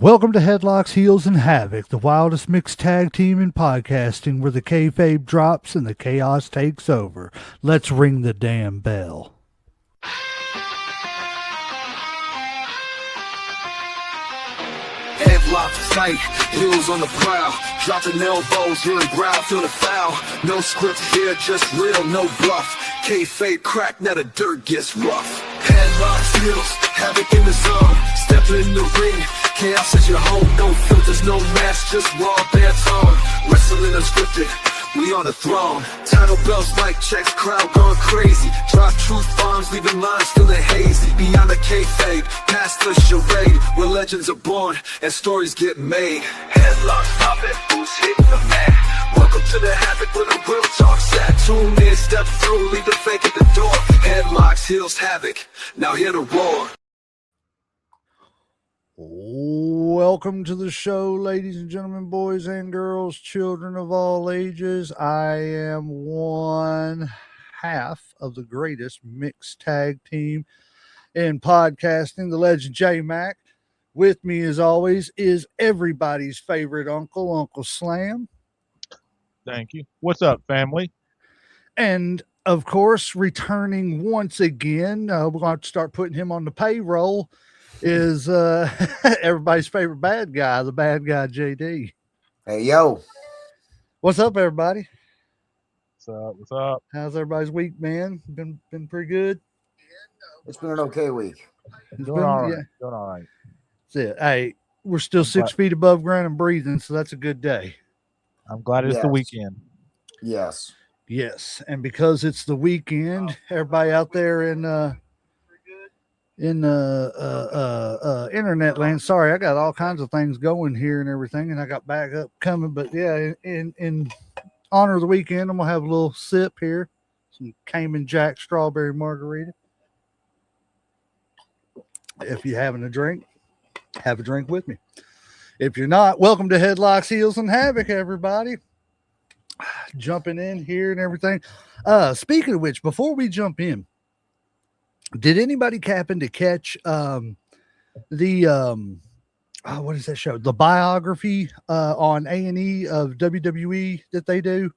Welcome to Headlocks, Heels, and Havoc, the wildest mixed tag team in podcasting where the kayfabe drops and the chaos takes over. Let's ring the damn bell. Headlocks tight, heels on the prowl, dropping elbows, you're in growl, feel the foul. No script here, just real, no bluff. Kayfabe crack, now the dirt gets rough. Headlocks, heels, havoc in the zone, stepping in the ring. Chaos is your home, no filters, no mask, just raw, bare tone. Wrestling unscripted, we on the throne. Title bells, mic checks, crowd going crazy. Drop truth bombs, leaving lines feeling hazy. Beyond the kayfabe, past the charade, where legends are born and stories get made. Headlocks popping, who's hitting the mat? Welcome to the Havoc where the real talk's at. Tune in, step through, leave the fake at the door. Headlocks, heels, havoc, now hear the roar. Welcome to the show, ladies and gentlemen, boys and girls, children of all ages. I am one half of the greatest mixed tag team in podcasting, the legend J Mac. With me, as always, is everybody's favorite uncle, Uncle Slam. Thank you. What's up, family? And, of course, returning once again, we're going to have to start putting him on the payroll, is everybody's favorite bad guy, the bad guy JD. Hey, yo. What's up, everybody? What's up? How's everybody's week, man? Been pretty good? It's been an okay week. Doing all right. Doing all right. That's it. Hey, we're still 6 feet above ground and breathing, so that's a good day. I'm glad it's the weekend. Yes. Yes, and because it's the weekend, everybody out there in internet land. Sorry, I got all kinds of things going here and everything, and I got back up coming. But yeah, in honor of the weekend, I'm gonna have a little sip here, some Cayman Jack strawberry margarita. If you're having a drink, have a drink with me. If you're not, welcome to Headlocks, Heels, and Havoc, everybody. Jumping in here and everything. Speaking of which, before we jump in, did anybody happen to catch what is that show? The biography on A&E of WWE that they do?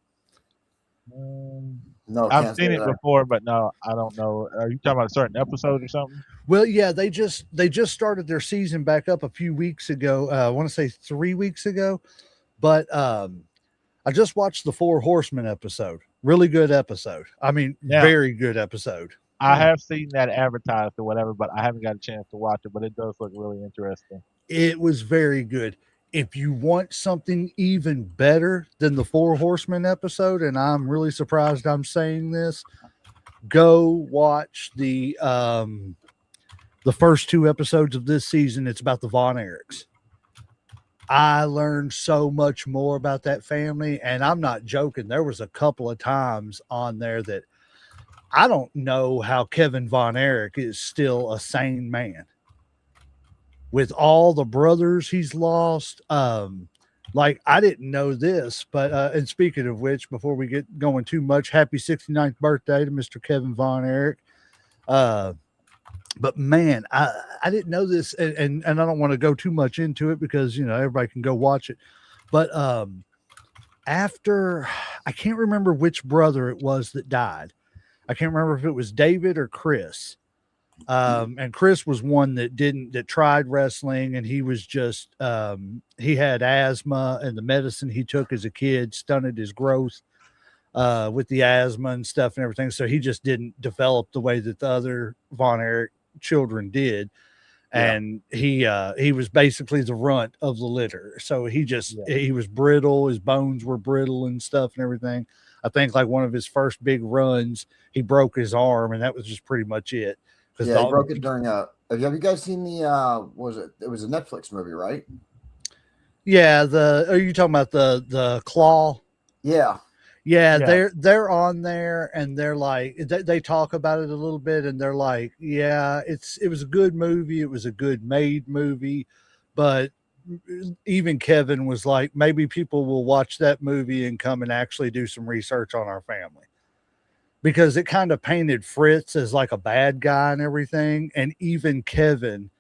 No, I've seen it before, but no, I don't know. Are you talking about a certain episode or something? Well, yeah, they just started their season back up a few weeks ago. I want to say 3 weeks ago, but I just watched the Four Horsemen episode. Really good episode. I mean, very good episode. I have seen that advertised or whatever, but I haven't got a chance to watch it, but it does look really interesting. It was very good. If you want something even better than the Four Horsemen episode, and I'm really surprised I'm saying this, go watch the first 2 episodes of this season. It's about the Von Erichs. I learned so much more about that family, and I'm not joking. There was a couple of times on there that I don't know how Kevin Von Erich is still a sane man with all the brothers he's lost. Like, I didn't know this, but and speaking of which, before we get going too much, happy 69th birthday to Mr. Kevin Von Erich. But man, I didn't know this, and I don't want to go too much into it because, you know, everybody can go watch it. But after, I can't remember which brother it was that died. I can't remember if it was David or Chris. And Chris was one that tried wrestling, and he was just, he had asthma, and the medicine he took as a kid stunted his growth with the asthma and stuff and everything. So he just didn't develop the way that the other Von Erich children did. And he was basically the runt of the litter. So he was brittle. His bones were brittle and stuff and everything. I think like one of his first big runs, he broke his arm, and that was just pretty much it. Yeah, he broke it during have you guys seen the it was a Netflix movie, right? Yeah, are you talking about the Claw? Yeah. Yeah, they're on there, and they're like, they talk about it a little bit, and they're like, yeah, it was a good movie, it was a good made movie, but even Kevin was like, maybe people will watch that movie and come and actually do some research on our family, because it kind of painted Fritz as like a bad guy and everything. And even Kevin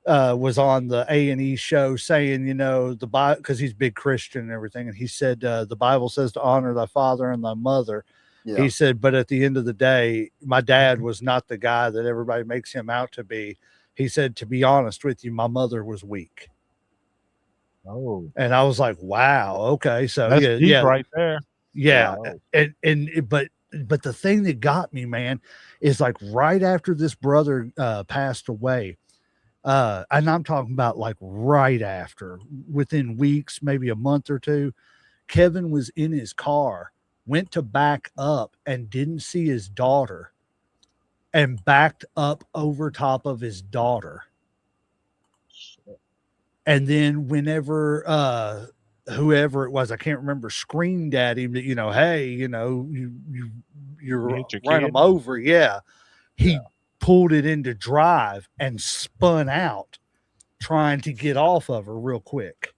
was on the A&E show saying, the Bible, because he's big Christian and everything, and he said the Bible says to honor thy father and thy mother. Yeah. He said, but at the end of the day, my dad was not the guy that everybody makes him out to be. He said, to be honest with you, my mother was weak. Oh, And I was like, wow, okay. So that's deep right there. Yeah. Wow. But the thing that got me, man, is like right after this brother passed away, and I'm talking about like right after, within weeks, maybe a month or two, Kevin was in his car, went to back up and didn't see his daughter, and backed up over top of his daughter. And then whenever whoever it was, I can't remember, screamed at him that, hey, you're run him over. Yeah. He pulled it into drive and spun out trying to get off of her real quick.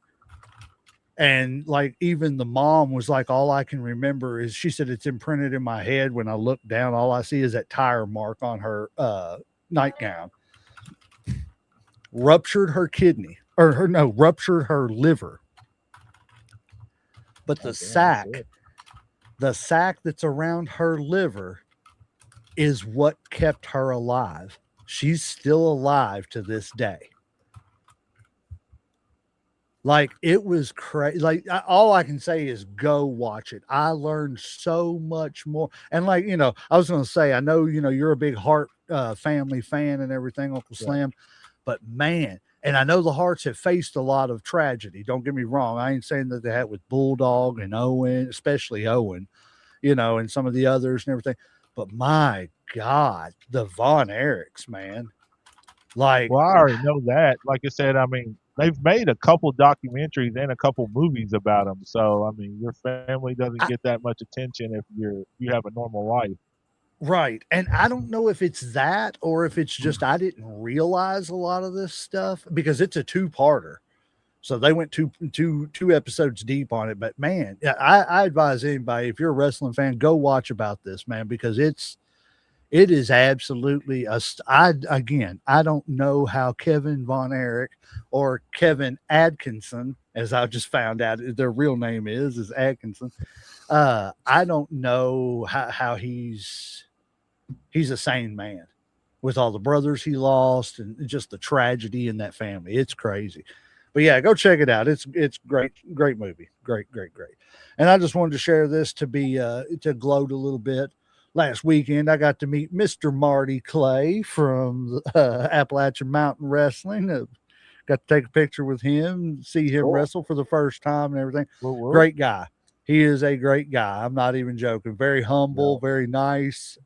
And like, even the mom was like, all I can remember is, she said, it's imprinted in my head. When I look down, all I see is that tire mark on her nightgown. Ruptured her kidney, ruptured her liver. But the sac that's around her liver is what kept her alive. She's still alive to this day. Like, it was crazy. Like, all I can say is go watch it. I learned so much more. And like, I was going to say, I know, you're a big Hart family fan and everything, Uncle Slam, but man, and I know the Harts have faced a lot of tragedy. Don't get me wrong. I ain't saying that they had with Bulldog and Owen, especially Owen, and some of the others and everything. But my God, the Von Erichs, man. Like, well, I already know that. Like I said, I mean, they've made a couple documentaries and a couple movies about them. So, I mean, your family doesn't get that much attention if you have a normal life. Right. And I don't know if it's that, or if it's just I didn't realize a lot of this stuff, because it's a two-parter. So they went two episodes deep on it. But man, I advise anybody, if you're a wrestling fan, go watch about this, man, because it is absolutely I don't know how Kevin Von Erich or Kevin Atkinson, as I just found out their real name is Atkinson. I don't know how he's a sane man with all the brothers he lost and just the tragedy in that family. It's crazy. But yeah, go check it out. It's great movie. Great. And I just wanted to share this to be to gloat a little bit. Last weekend, I got to meet Mr. Marty Clay from Appalachian Mountain Wrestling. Got to take a picture with him, see him wrestle for the first time and everything. Great guy. He is a great guy. I'm not even joking. Very humble, very nice.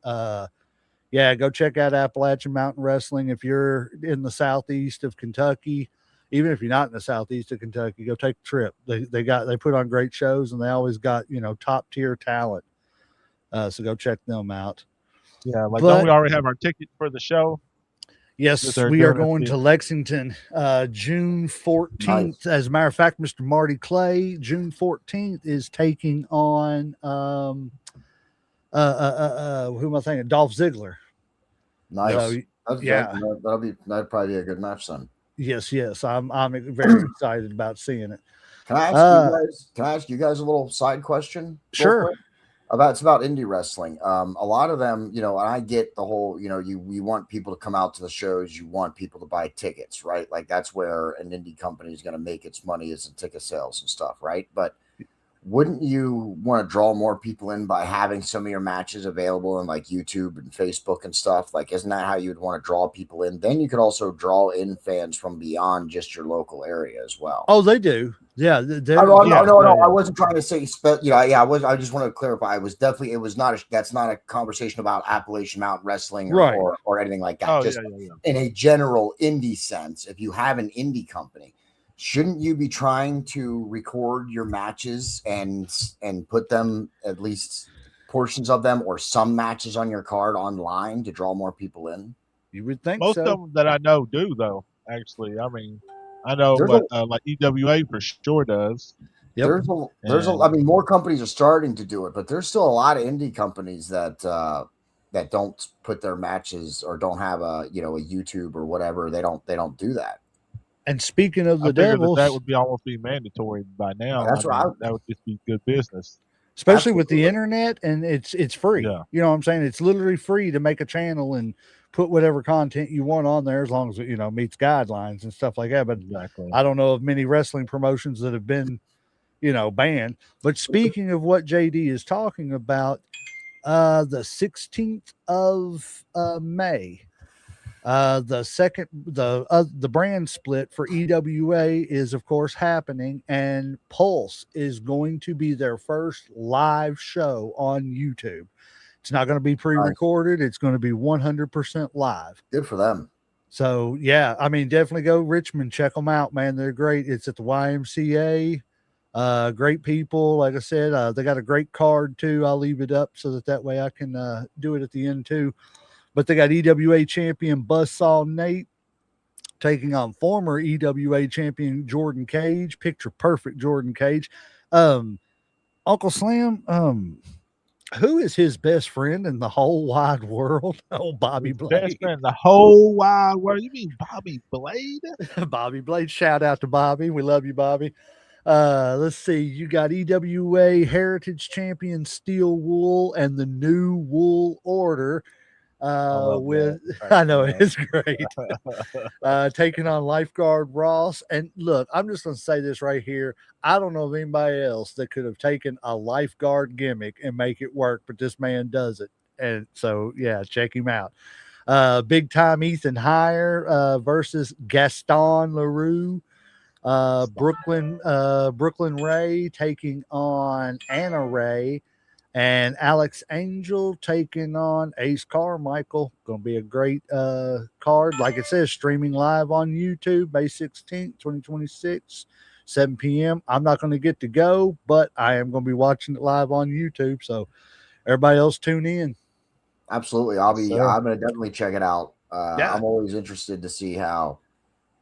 Yeah, go check out Appalachian Mountain Wrestling. If you're in the southeast of Kentucky, even if you're not in the southeast of Kentucky, go take a trip. They put on great shows, and they always got, top tier talent. So go check them out. Yeah, like, don't we already have our ticket for the show? Yes, we are going to Lexington June 14th. Nice. As a matter of fact, Mr. Marty Clay, June 14th is taking on who am I thinking? Dolph Ziggler. Nice. That'd probably be a good match, son. Yes. I'm very excited about seeing it. Can I ask you guys a little side question? Sure. It's about indie wrestling. A lot of them, and I get the whole, you want people to come out to the shows, you want people to buy tickets, right? Like, that's where an indie company is going to make its money, is in ticket sales and stuff, right? But wouldn't you want to draw more people in by having some of your matches available on like YouTube and Facebook and stuff? Like, isn't that how you would want to draw people in? Then you could also draw in fans from beyond just your local area as well. Oh, they do. Yeah. No, I wasn't trying to say, I just want to clarify. That's not a conversation about Appalachian Mountain Wrestling or anything like that. In a general indie sense, if you have an indie company, shouldn't you be trying to record your matches and put them, at least portions of them or some matches, on your card online to draw more people in? You would think most of them that I know do, though. Actually, I mean, I know like EWA for sure does. Yep. More companies are starting to do it, but there's still a lot of indie companies that don't put their matches or don't have a YouTube or whatever. They don't do that. And speaking of I the figure that Devils, would be almost be mandatory by now. That's I what mean, that would just be good business. especially with the Absolutely. internet, and it's free. Yeah. You know what I'm saying? It's literally free to make a channel and put whatever content you want on there, as long as it, meets guidelines and stuff like that. But Exactly. I don't know of many wrestling promotions that have been, banned. But speaking of what JD is talking about, the 16th of May, the brand split for EWA is of course happening, and Pulse is going to be their first live show on YouTube. It's not going to be pre-recorded. It's going to be 100% live. Good for them. So yeah, I mean, definitely go Richmond, check them out, man. They're great. It's at the YMCA. Great people. Like I said, they got a great card too. I'll leave it up so that way I can do it at the end too. But they got EWA champion Buzzsaw Nate taking on former EWA champion Jordan Cage. Picture perfect Jordan Cage. Uncle Slam, who is his best friend in the whole wide world? Oh, Bobby Blade. Best friend in the whole wide world. You mean Bobby Blade? Bobby Blade. Shout out to Bobby. We love you, Bobby. Let's see. You got EWA Heritage Champion Steel Wool and the New Wool Order. I know it's great. Taking on Lifeguard Ross. And look, I'm just going to say this right here. I don't know of anybody else that could have taken a lifeguard gimmick and make it work, but this man does it. And so, yeah, check him out. Big time Ethan Heyer versus Gaston LaRue. Brooklyn Ray taking on Anna Ray. And Alex Angel taking on Ace Carmichael. Going to be a great card. Like it says, streaming live on YouTube, May 16th, 2026, 7 p.m. I'm not going to get to go, but I am going to be watching it live on YouTube. So everybody else tune in. Absolutely. I'm going to definitely check it out. Yeah. I'm always interested to see how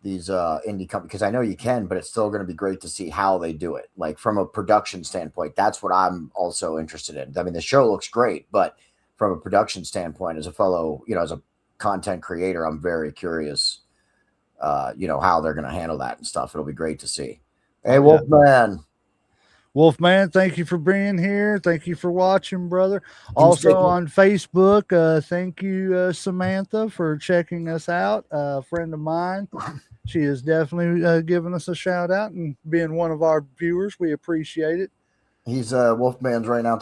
these indie companies, because I know you can, but it's still going to be great to see how they do it. Like from a production standpoint, that's what I'm also interested in. I mean, the show looks great, but from a production standpoint, as a fellow, as a content creator, I'm very curious, how they're going to handle that and stuff. It'll be great to see. Hey, Wolfman. Wolfman, thank you for being here. Thank you for watching, brother. Also on Facebook, thank you, Samantha, for checking us out. A friend of mine. She is definitely giving us a shout out and being one of our viewers. We appreciate it. He's Wolfman's right now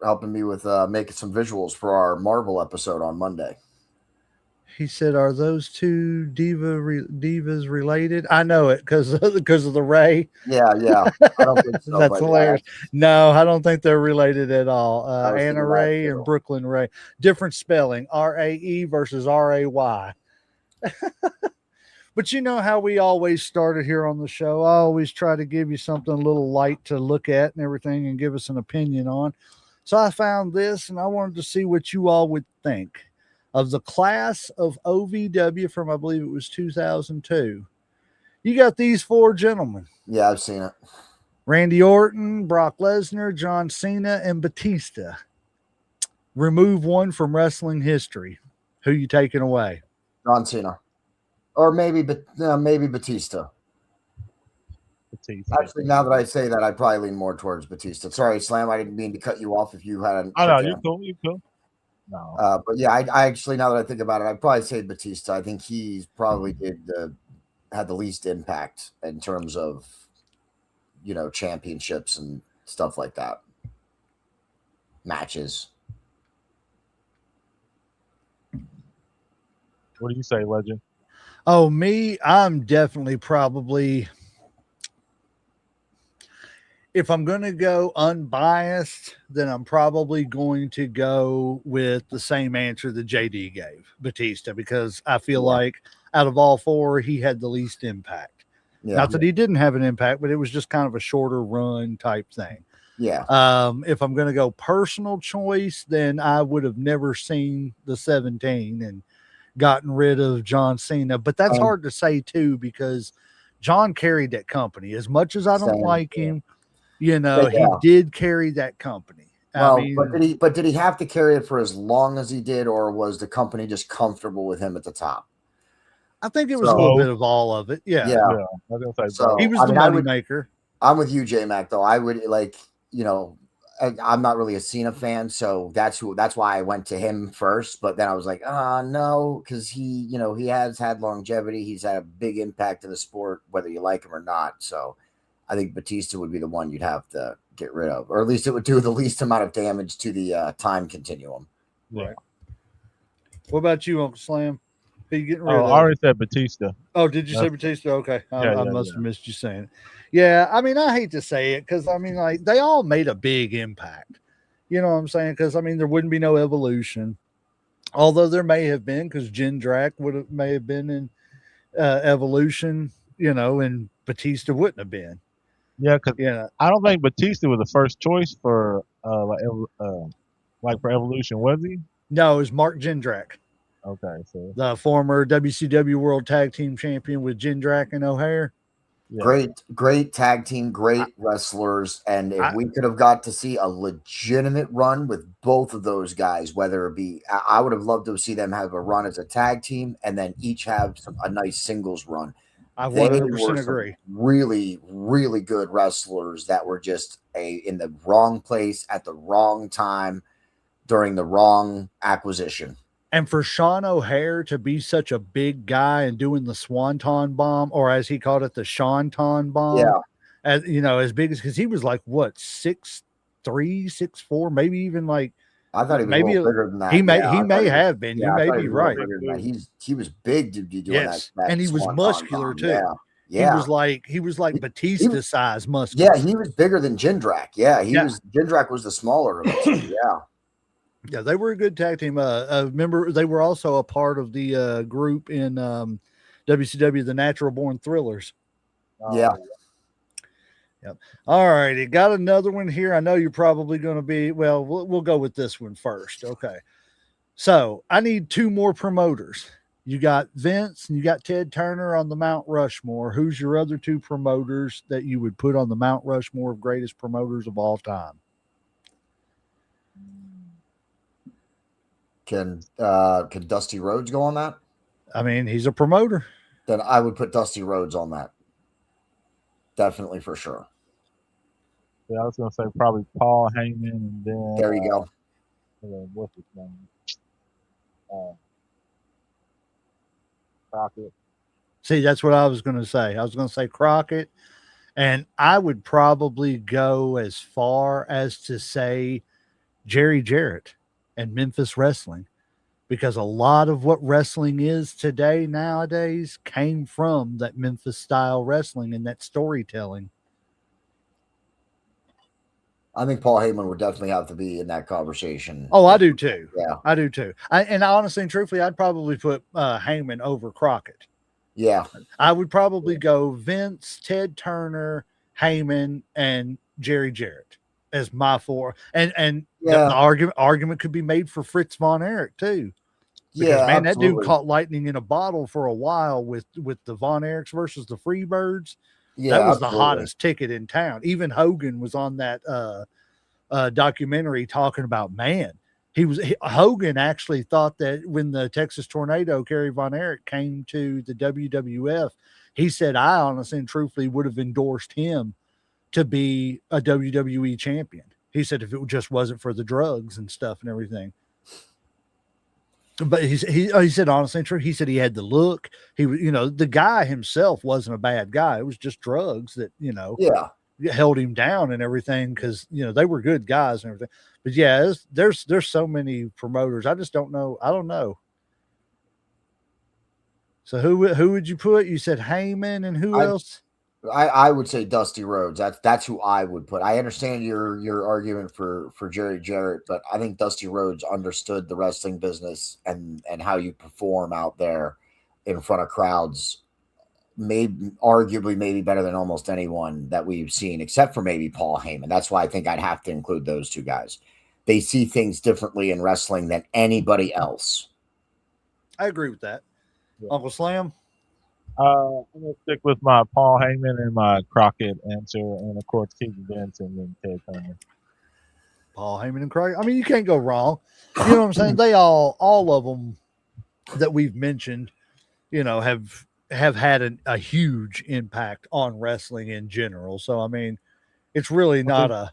helping me with making some visuals for our Marvel episode on Monday. He said, "Are those two divas related?" I know it because of the Ray. Yeah. I don't think so. That's hilarious. No, I don't think they're related at all. Anna Ray and Brooklyn Ray, different spelling. RAE versus RAY. But you know how we always started here on the show. I always try to give you something a little light to look at and everything and give us an opinion on. So I found this and I wanted to see what you all would think of the class of OVW from, I believe it was 2002. You got these four gentlemen. Yeah, I've seen it. Randy Orton, Brock Lesnar, John Cena, and Batista. Remove one from wrestling history. Who you taking away? John Cena. Or maybe Batista. Actually, now that I say that, I'd probably lean more towards Batista. Sorry, Slam. I didn't mean to cut you off if you hadn't. Oh, no, you're cool. You're cool. No. But yeah, I actually, now that I think about it, I'd probably say Batista. I think he's probably had the least impact in terms of, championships and stuff like that. Matches. What do you say, Legend? Oh, me, I'm definitely probably, if I'm going to go unbiased, then I'm probably going to go with the same answer that JD gave, Batista, because I feel like out of all four, he had the least impact. Yeah. Not that he didn't have an impact, but it was just kind of a shorter run type thing. Yeah. If I'm going to go personal choice, then I would have never seen the 17 and gotten rid of John Cena, but that's hard to say too, because John carried that company. As much as I don't like him, he did carry that company. Well, I mean, but did he have to carry it for as long as he did, or was the company just comfortable with him at the top? I think it was a So- little bit of all of it. Yeah. Yeah. Yeah, I was gonna say So- both. He was I the mean, I money would- maker. I'm with you, J Mac, though. I would like, I'm not really a Cena fan, so that's why I went to him first. But then I was like, no, because he has had longevity. He's had a big impact in the sport, whether you like him or not. So I think Batista would be the one you'd have to get rid of, or at least it would do the least amount of damage to the time continuum. Yeah. What about you, Uncle Slam? Who you getting rid Oh, of? I already said Batista. Oh, did you say That's- Batista? Okay. I Yeah, must have missed you saying it. Yeah. I mean, I hate to say it because, I mean, like, they all made a big impact. You know what I'm saying? Because, I mean, there wouldn't be no evolution. Although there may have been, because Jindrak may have been in evolution, and Batista wouldn't have been. Yeah, because Yeah. I don't think Batista was the first choice for like for Evolution, was he? No, it was Mark Jindrak, Okay, so the former WCW World Tag Team Champion with Jindrak and O'Hare. yeah. Great tag team, great wrestlers. And if we could have got to see a legitimate run with both of those guys, whether it be, I would have loved to see them have a run as a tag team and then each have a nice singles run. I They 100% were some agree. really, really good wrestlers that were just in the wrong place at the wrong time during the wrong acquisition. And for Sean O'Hare to be such a big guy and doing the Swanton bomb, or as he called it, the Shanton bomb, Yeah. as as big as, because he was like what, 6'3", 6'4", maybe even like, I thought he was maybe a little bigger than that. he may Yeah, I thought have been. yeah, You I may thought he be was a little right. bigger than that. He was big to be doing Yes, that and he was Swanton muscular bomb. too. Yeah. He was like Batista size muscular. Yeah, he was bigger than Jindrak. Yeah, Jindrak was the smaller of the two. Yeah. Yeah, they were a good tag team. Remember, they were also a part of the group in WCW, the Natural Born Thrillers. Yeah. Yep. All righty, got another one here. I know you're probably going to be, we'll go with this one first. Okay. So I need two more promoters. You got Vince and you got Ted Turner on the Mount Rushmore. Who's your other two promoters that you would put on the Mount Rushmore of greatest promoters of all time? Can Dusty Rhodes go on that? I mean, he's a promoter. Then I would put Dusty Rhodes on that. Definitely, for sure. Yeah, I was gonna say probably Paul Heyman, and then There you go. What's his name? Crockett. See, that's what I was going to say. I was going to say Crockett, and I would probably go as far as to say Jerry Jarrett and Memphis Wrestling, because a lot of what wrestling is today nowadays came from that Memphis style wrestling and that storytelling. I think Paul Heyman would definitely have to be in that conversation. Oh, I do too. Yeah. I do too. And honestly and truthfully, I'd probably put Heyman over Crockett. Yeah. I would probably go Vince, Ted Turner, Heyman, and Jerry Jarrett as my four. And Yeah. the argument could be made for Fritz Von Erich too. Because, Yeah, man, that absolutely. dude caught lightning in a bottle for a while with the Von Erichs versus the Freebirds. Yeah, That was the absolutely. hottest ticket in town. Even Hogan was on that documentary talking about, man, Hogan actually thought that when the Texas Tornado, Kerry Von Erich, came to the WWF, he said, I honestly and truthfully would have endorsed him to be a WWE champion. He said, if it just wasn't for the drugs and stuff and everything. But he said, honestly and true, he said he had the look. He was, the guy himself wasn't a bad guy. It was just drugs that, Yeah. held him down and everything, because they were good guys and everything. But yeah, there's so many promoters. I just don't know. I don't know. So who would you put? You said Heyman, and who else? I would say Dusty Rhodes. That's who I would put. I understand your argument for Jerry Jarrett, but I think Dusty Rhodes understood the wrestling business and how you perform out there in front of crowds, arguably maybe better than almost anyone that we've seen, except for maybe Paul Heyman. That's why I think I'd have to include those two guys. They see things differently in wrestling than anybody else. I agree with that. Yeah. Uncle Slam? I'm gonna stick with my Paul Heyman and my Crockett answer, and of course keep Vince and then Ted Turner. Paul Heyman and Craig. I mean, you can't go wrong. You know what I'm saying? They all of them that we've mentioned, have had a huge impact on wrestling in general. So I mean, it's really not a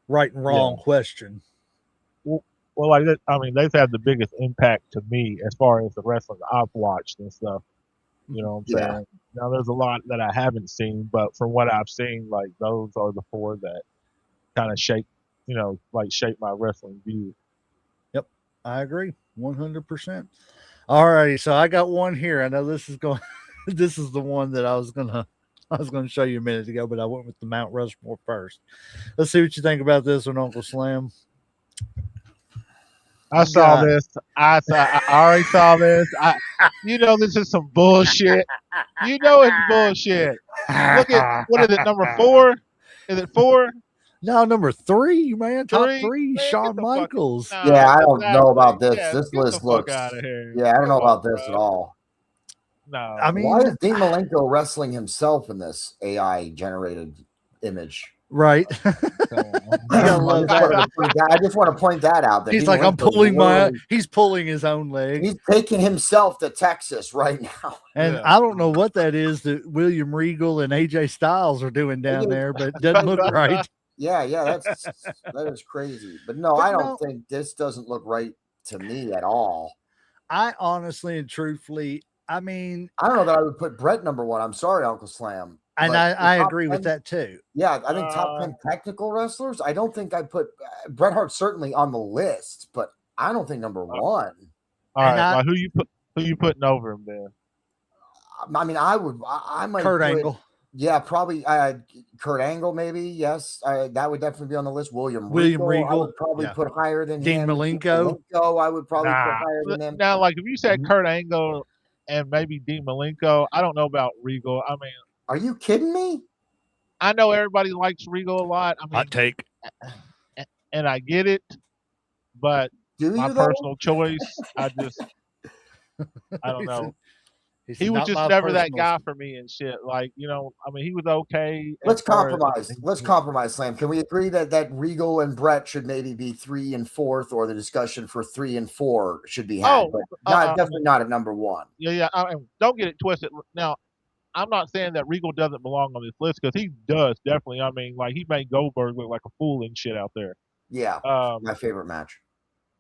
right and wrong question. Well, like I mean, they've had the biggest impact to me as far as the wrestling I've watched and stuff. You know what I'm Yeah. saying? Now there's a lot that I haven't seen, but from what I've seen, like those are the four that kind of shape my wrestling view. Yep, I agree 100%. All righty, so I got one here. I know this is going. This is the one that I was gonna show you a minute ago, but I went with the Mount Rushmore first. Let's see what you think about this one, Uncle Slam. I saw this. I already saw this. This is some bullshit. You know it's bullshit. Look at what is it? Number 4? Is it 4? No, number 3, man. Top 3, Man, Shawn Michaels. Yeah, I don't know about this. Yeah, This get list the looks. fuck out of here. Yeah, I don't know Come on, about this bro. at all. No. I mean, why is Dean Malenko wrestling himself in this AI generated image? Right. I just want to point that out. That He's Dean like, I'm Malenko pulling he's pulling his own leg. He's taking himself to Texas right now. And I don't know what that is that William Regal and AJ Styles are doing down there, but it doesn't look right. Yeah, that is crazy. But no, I don't think this doesn't look right to me at all. I honestly and truthfully, I mean, I don't know that I would put Brett number 1. I'm sorry, Uncle Slam. And I agree with that too. Yeah, I think top 10 technical wrestlers. I don't think I put Bret Hart certainly on the list, but I don't think number 1. All right, who you putting over him then? I mean, I might Kurt Angle. Yeah, probably Kurt Angle, maybe. Yes, that would definitely be on the list. William Regal. I would probably put higher than Dean him. Malenko. I would probably put higher than him. Now, like if you said Kurt Angle and maybe Dean Malenko, I don't know about Regal. I mean, are you kidding me? I know everybody likes Regal a lot. I mean, hot take, and I get it, but my personal choice, I don't know. He was just never that guy for me and shit. Like, I mean, he was okay. Let's compromise. Let's compromise, Slam. Can we agree that Regal and Brett should maybe be 3 and 4th, or the discussion for 3 and 4 should be had, but definitely not at number 1. Yeah. Don't get it twisted. Now, I'm not saying that Regal doesn't belong on this list because he does definitely. I mean, like he made Goldberg look like a fool and shit out there. Yeah, my favorite match.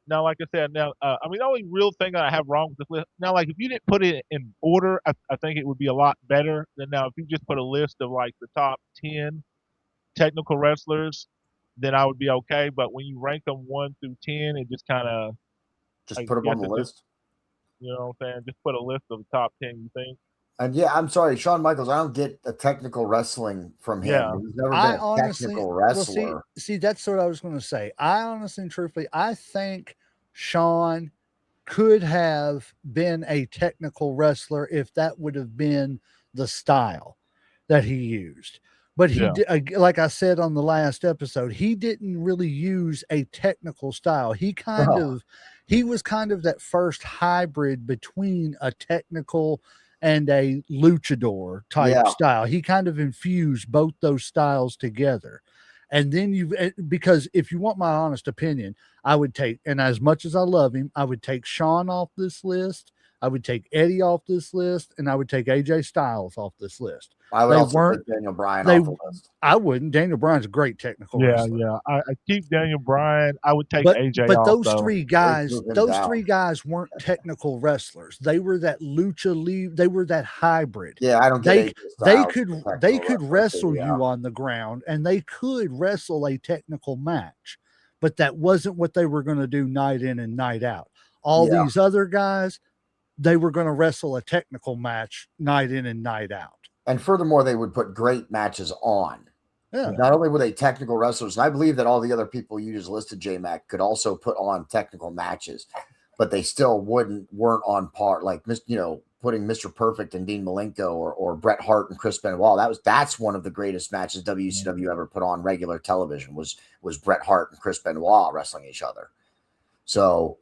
Now, like I said, I mean, the only real thing that I have wrong with this list now, like if you didn't put it in order, I think it would be a lot better than now. If you just put a list of like the top 10 technical wrestlers, then I would be okay. But when you rank them 1 through 10, it just kind of put them on the list. You know what I'm saying? Just put a list of the top 10. You think? And yeah, I'm sorry, Shawn Michaels. I don't get the technical wrestling from him. Yeah. He's never been a technical wrestler. Well, see, that's what I was going to say. I honestly and truthfully, I think Shawn could have been a technical wrestler if that would have been the style that he used. But he did, like I said on the last episode, he didn't really use a technical style. He was kind of that first hybrid between a technical and a luchador type style. He kind of infused both those styles together. And then because if you want my honest opinion, I would take, and as much as I love him, I would take Shawn off this list. I would take Eddie off this list, and I would take AJ Styles off this list. I would also take Daniel Bryan off the list. I wouldn't. Daniel Bryan's a great technical wrestler. Yeah. I keep Daniel Bryan. I would take AJ but off. But those three guys weren't technical wrestlers. They were that lucha they were that hybrid. Yeah, I don't get they could wrestle you on the ground, and they could wrestle a technical match, but that wasn't what they were going to do night in and night out. All these other guys, they were going to wrestle a technical match night in and night out. And furthermore, they would put great matches on. Yeah. Not only were they technical wrestlers, and I believe that all the other people you just listed, J-Mac, could also put on technical matches, but they still weren't on par. Like, putting Mr. Perfect and Dean Malenko or Bret Hart and Chris Benoit. That's one of the greatest matches WCW ever put on regular television was Bret Hart and Chris Benoit wrestling each other. So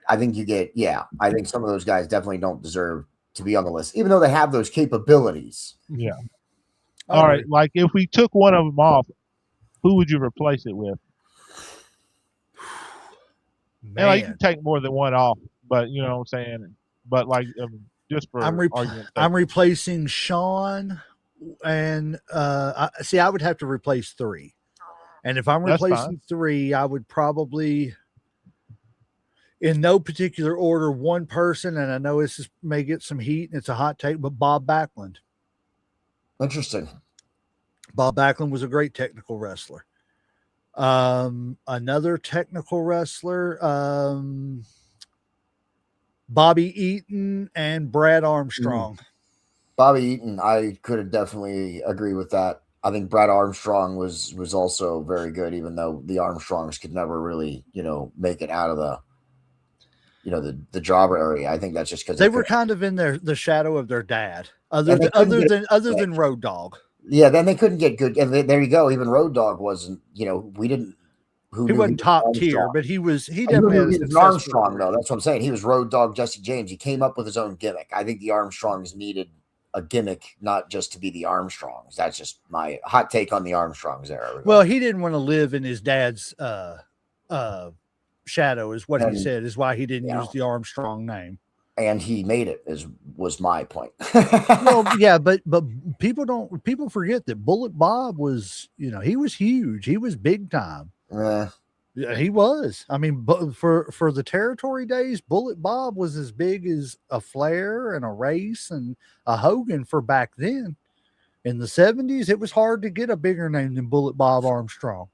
I think I think some of those guys definitely don't deserve to be on the list, even though they have those capabilities. Yeah. All right. Like if we took one of them off, who would you replace it with? And like you can take more than one off, but you know what I'm saying. But like Just for I'm argument's sake. I'm replacing Sean, and I would have to replace 3. And if I'm That's replacing fine. 3, I would probably, in no particular order, one person, and I know this may get some heat and it's a hot take, but Bob Backlund. Interesting. Bob Backlund was a great technical wrestler. Another technical wrestler, Bobby Eaton and Brad Armstrong. Bobby Eaton, I could definitely agree with that. I think Brad Armstrong was also very good, even though the Armstrongs could never really, make it out of the jobber area. I think that's just because they were kind of in the shadow of their dad, other than Road Dogg. Yeah, then they couldn't get good. And there you go. Even Road Dogg wasn't. We didn't. He wasn't top tier, but he definitely had an Armstrong though. That's what I'm saying. He was Road Dogg, Jesse James. He came up with his own gimmick. I think the Armstrongs needed a gimmick, not just to be the Armstrongs. That's just my hot take on the Armstrongs there. Everybody. Well, he didn't want to live in his dad's shadow, is what he said, is why he didn't use the Armstrong name. And he made it, was my point. Well, yeah, but people forget that Bullet Bob was, he was huge. He was big time. Yeah, he was. I mean, for the territory days, Bullet Bob was as big as a Flair and a Race and a Hogan for back then. In the 70s, it was hard to get a bigger name than Bullet Bob Armstrong.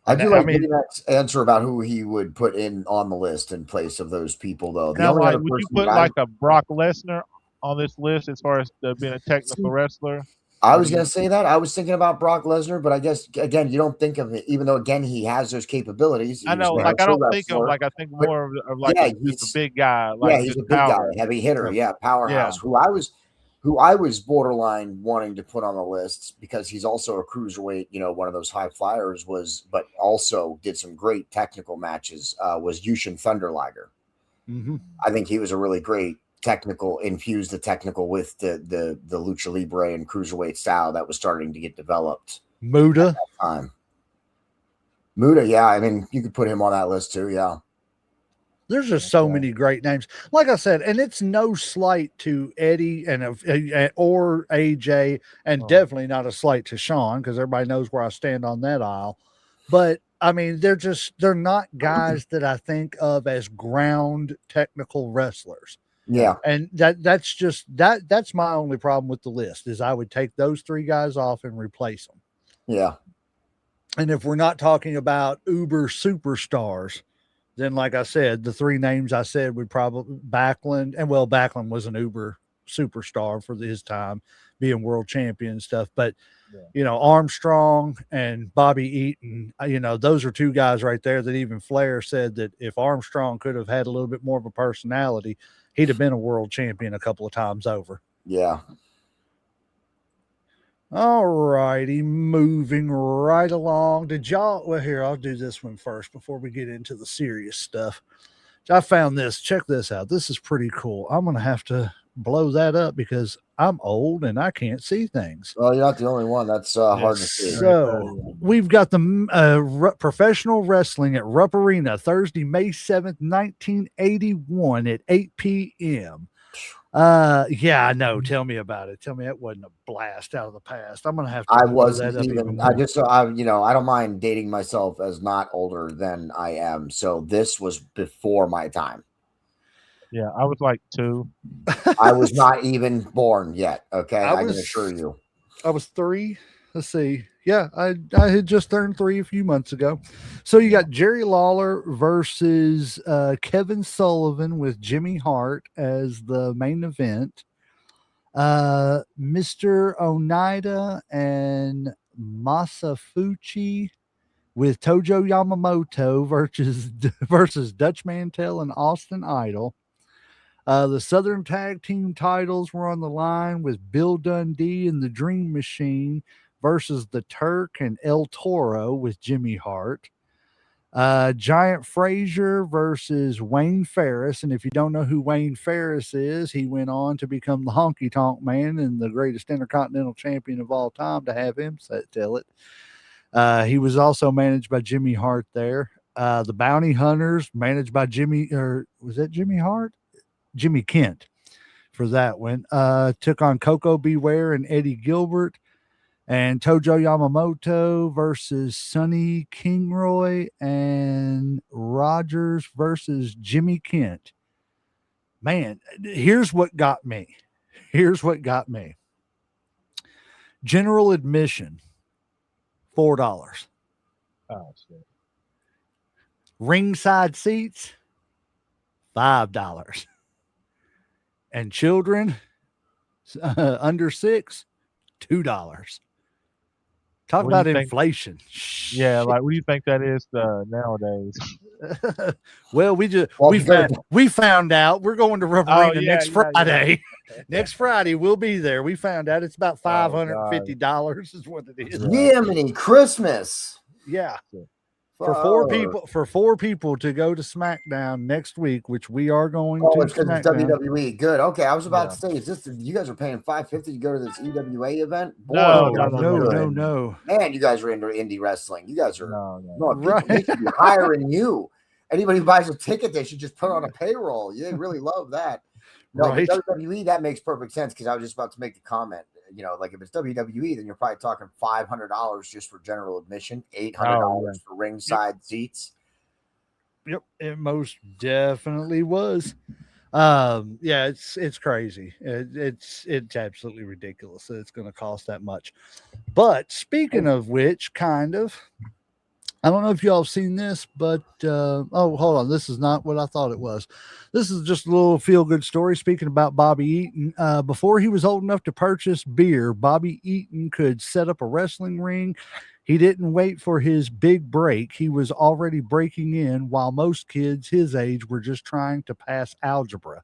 I do like that answer about who he would put in on the list in place of those people, though. Now, would you put like a Brock Lesnar on this list as far as being a technical wrestler? I was going to say that. I was thinking about Brock Lesnar, but I guess, again, you don't think of it, even though, again, he has those capabilities. I know, I don't think of, I think more of like he's a big guy. Like he's a big guy, heavy hitter, powerhouse, who I was borderline wanting to put on the list because he's also a cruiserweight, one of those high flyers but also did some great technical matches, was Yushin Thunder Liger. Mm-hmm. I think he was a really great infused the technical with the lucha libre and cruiserweight style that was starting to get developed. Muda, yeah. I mean, you could put him on that list too. Yeah. There's just so many great names. Like I said, and it's no slight to Eddie or AJ, and definitely not a slight to Sean, because everybody knows where I stand on that aisle. But I mean, they're not guys that I think of as ground technical wrestlers. Yeah. And that's my only problem with the list, is I would take those 3 guys off and replace them. Yeah. And if we're not talking about uber superstars, then, like I said, the 3 names I said would probably Backlund, and Backlund was an uber superstar for his time, being world champion and stuff. But, Armstrong and Bobby Eaton, those are 2 guys right there that even Flair said that if Armstrong could have had a little bit more of a personality, he'd have been a world champion a couple of times over. Yeah. All righty, moving right along. Here, I'll do this one first before we get into the serious stuff. I found this. Check this out. This is pretty cool. I'm going to have to blow that up because I'm old and I can't see things. Well, you're not the only one. That's hard to see. So we've got the professional wrestling at Rupp Arena, Thursday, May 7th, 1981 at 8 p.m. Yeah, I know. Tell me about it. Tell me that wasn't a blast out of the past. I'm gonna have to. I wasn't even. I don't mind dating myself as not older than I am. So this was before my time. Yeah, I was like 2. I was not even born yet. Okay, I can assure you. I was 3. Let's see. Yeah, I had just turned 3 a few months ago. So you got Jerry Lawler versus Kevin Sullivan with Jimmy Hart as the main event. Mr. Oneida and Masafuchi with Tojo Yamamoto versus Dutch Mantel and Austin Idol. The Southern Tag Team titles were on the line with Bill Dundee and the Dream Machine versus the Turk and El Toro with Jimmy Hart. Giant Frazier versus Wayne Ferris. And if you don't know who Wayne Ferris is, he went on to become the Honky Tonk Man and the greatest Intercontinental Champion of all time, to have him tell it. He was also managed by Jimmy Hart there. The Bounty Hunters, managed by was that Jimmy Hart? Jimmy Kent. for that one. Took on Coco Beware and Eddie Gilbert, and Tojo Yamamoto versus Sonny Kingroy, and Rogers versus Jimmy Kent. Man, here's what got me. General admission, $4. Oh shit. Ringside seats, $5. And children under 6, $2. Talk What do you about think- inflation. Yeah, like what do you think that is nowadays? Well, we found out we're going to Rubberina next Friday. Next Friday we'll be there. We found out it's about $550 is what it is. Jiminy Christmas. Yeah. For four people to go to SmackDown next week, which we are going to. It's because it's WWE. Good. Okay, I was about to say, is this you guys are paying $550 to go to this EWA event? Boy, No. Man, you guys are into indie wrestling. You guys are Right. They should be hiring you. Anybody who buys a ticket, they should just put on a payroll. They really love that. No, Right. WWE, that makes perfect sense because I was just about to make the comment. You know, like if it's WWE, then you're probably talking $500 just for general admission, $800 for ringside seats. Yep, it most definitely was. Yeah, it's crazy. It's absolutely ridiculous that it's going to cost that much. But speaking of which, kind of, I don't know if y'all have seen this, but hold on, this is not what I thought it was. This is just a little feel-good story. Speaking about Bobby Eaton, before he was old enough to purchase beer, Bobby Eaton could set up a wrestling ring. He didn't wait for his big break. He was already breaking in while most kids his age were just trying to pass algebra.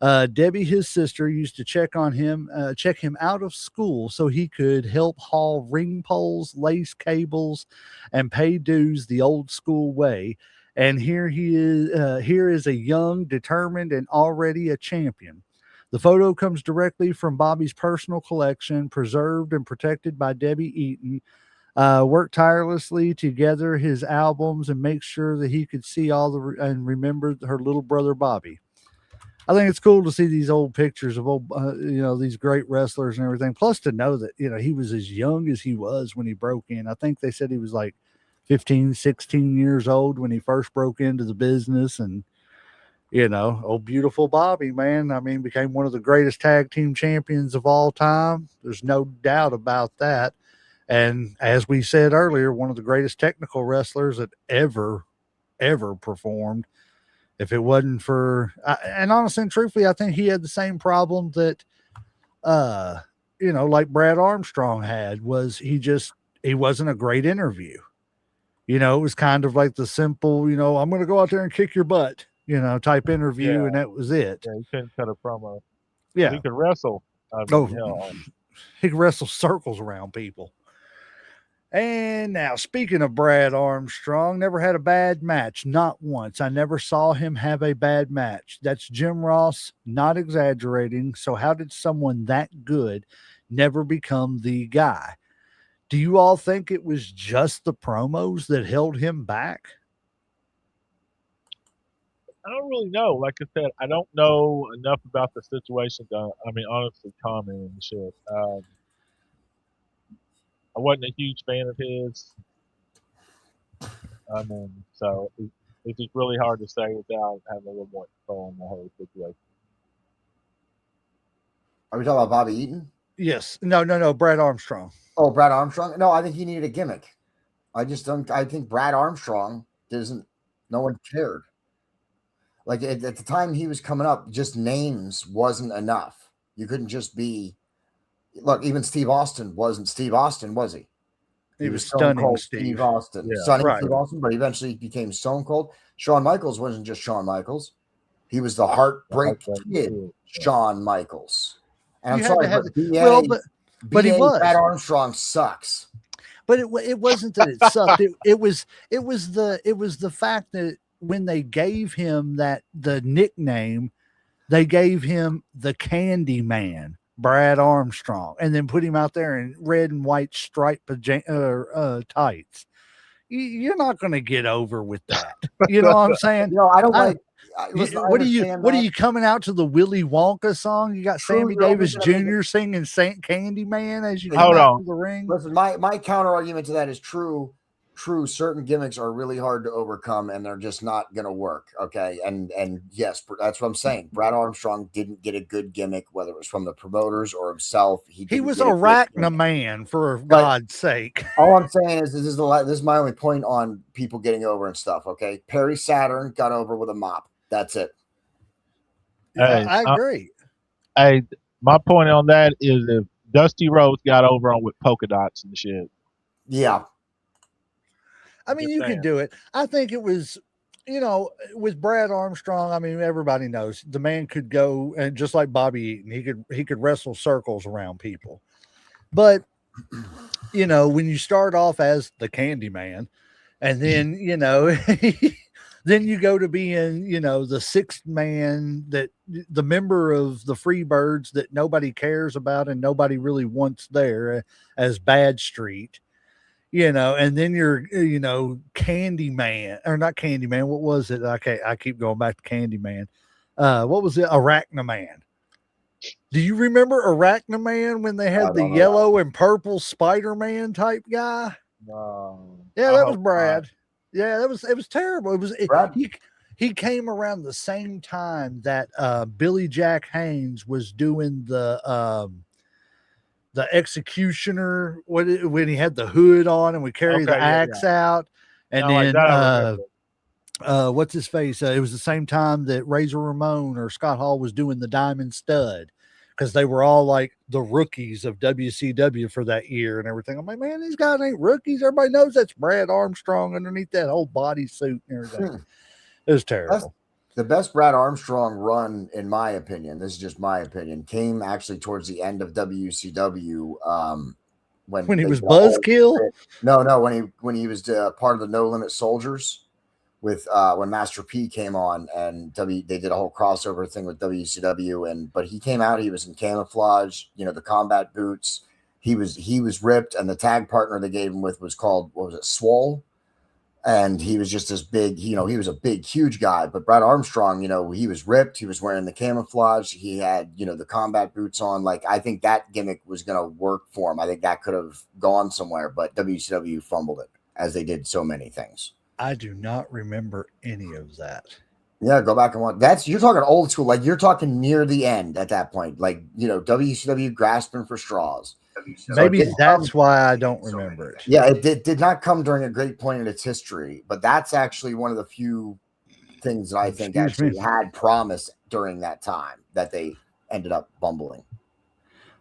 Debbie, his sister, used to check him out of school so he could help haul ring poles, lace cables, and pay dues the old school way. And here is a young, determined, and already a champion. The photo comes directly from Bobby's personal collection, preserved and protected by Debbie Eaton. Worked tirelessly to gather his albums and make sure that he could see and remember her little brother Bobby. I think it's cool to see these old pictures of these great wrestlers and everything. Plus to know that, he was as young as he was when he broke in. I think they said he was like 15, 16 years old when he first broke into the business. And, old beautiful Bobby, man, I mean, became one of the greatest tag team champions of all time. There's no doubt about that. And as we said earlier, one of the greatest technical wrestlers that ever performed. If it wasn't for, and honestly and truthfully, I think he had the same problem that, like Brad Armstrong had, was he wasn't a great interview. It was kind of like the simple, I'm going to go out there and kick your butt, type interview. And that was it. Yeah, he couldn't cut a promo. Yeah. He could wrestle. He could wrestle circles around people. And now, speaking of Brad Armstrong, never had a bad match. Not once. I never saw him have a bad match. That's Jim Ross, not exaggerating. So how did someone that good never become the guy? Do you all think it was just the promos that held him back? I don't really know. Like I said, I don't know enough about the situation to, honestly comment and shit. I wasn't a huge fan of his. So it's just really hard to say without having a little more info on the whole situation. Are we talking about Bobby Eaton? Yes. No. Brad Armstrong. Oh, Brad Armstrong? No, I think he needed a gimmick. I think Brad Armstrong no one cared. Like at the time he was coming up, just names wasn't enough. You couldn't just be, look, even Steve Austin wasn't Steve Austin, was he? He was Stone Cold Steve Austin. Yeah. Stunning Steve Austin, but eventually he became Stone Cold. Shawn Michaels wasn't just Shawn Michaels. He was the Heartbreak Kid, Shawn Michaels. And I'm sorry, but he was. Brad Armstrong sucks. But it wasn't that it sucked. It was the fact that when they gave him the nickname, they gave him the Candy Man, Brad Armstrong, and then put him out there in red and white striped tights. You're not going to get over with that. You know what I'm saying? I don't like. listen, I what are you understand what are that. you coming out to the Willy Wonka song? You got True, Sammy you're only Davis gonna make Jr. singing Saint Candyman as you come Hold out on. to the ring. Listen, my counter argument to that is true. True, certain gimmicks are really hard to overcome, and they're just not going to work. Okay, and yes, that's what I'm saying. Brad Armstrong didn't get a good gimmick, whether it was from the promoters or himself. He He didn't was get a good Arachna gimmick. Man, for But God's sake. all I'm saying is this is my only point on people getting over and stuff. Okay, Perry Saturn got over with a mop. That's it. Hey, I agree. hey, my point on that is if Dusty Rhodes got over on with polka dots and shit. Yeah, I mean, Just you could saying. do it. I think it was, with Brad Armstrong. I mean, everybody knows the man could go, and just like Bobby Eaton, he could wrestle circles around people. But when you start off as the Candyman, and then then you go to being the sixth man, that the member of the Freebirds that nobody cares about and nobody really wants there, as Bad Street. And then you're, Candyman, or not Candyman. What was it? Okay, I keep going back to Candyman. What was it? Arachnaman. Do you remember Arachnaman when they I had the don't know that. yellow and purple Spider-Man type guy? Yeah, I that was hope not. Brad. Yeah, it was terrible. Brad. He came around the same time that Billy Jack Haynes was doing the executioner, when he had the hood on and would carry the Okay, yeah, axe out. And now like then that I remember. what's his face? It was the same time that Razor Ramon or Scott Hall was doing the Diamond Stud, because they were all like the rookies of WCW for that year and everything. I'm like, man, these guys ain't rookies. Everybody knows that's Brad Armstrong underneath that whole bodysuit and everything. It was terrible. The best Brad Armstrong run, in my opinion, this is just my opinion, came actually towards the end of WCW. When When he they was did a whole Buzzkill. no, when he was part of the No Limit Soldiers, with when Master P came on, and they did a whole crossover thing with WCW, but he came out, he was in camouflage, the combat boots. He was ripped, and the tag partner they gave him with was called, what was it, Swole? And he was just this big, he was a big, huge guy. But Brad Armstrong, he was ripped. He was wearing the camouflage. He had, the combat boots on. Like, I think that gimmick was going to work for him. I think that could have gone somewhere, but WCW fumbled it, as they did so many things. I do not remember any of that. Yeah, go back and watch. You're talking old school. Like, you're talking near the end at that point. Like, WCW grasping for straws. Maybe that's why I don't remember it. Yeah, it did not come during a great point in its history, but that's actually one of the few things that I think actually had promise during that time that they ended up bumbling.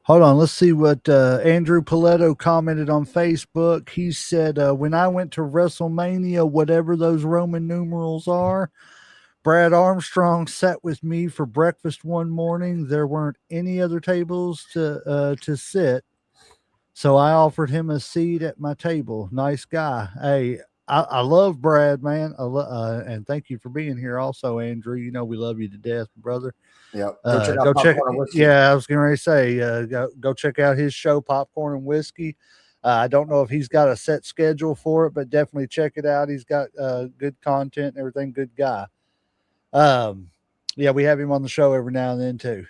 Hold on, let's see what Andrew Paletto commented on Facebook. He said, when I went to WrestleMania, whatever those Roman numerals are, Brad Armstrong sat with me for breakfast one morning. There weren't any other tables to sit, so I offered him a seat at my table. Nice guy. Hey, I love Brad, man. And thank you for being here also, Andrew. We love you to death, brother. Yeah, Go check. Yeah, I was going to say, go check out his show, Popcorn and Whiskey. I don't know if he's got a set schedule for it, but definitely check it out. He's got good content and everything. Good guy. Yeah, we have him on the show every now and then too.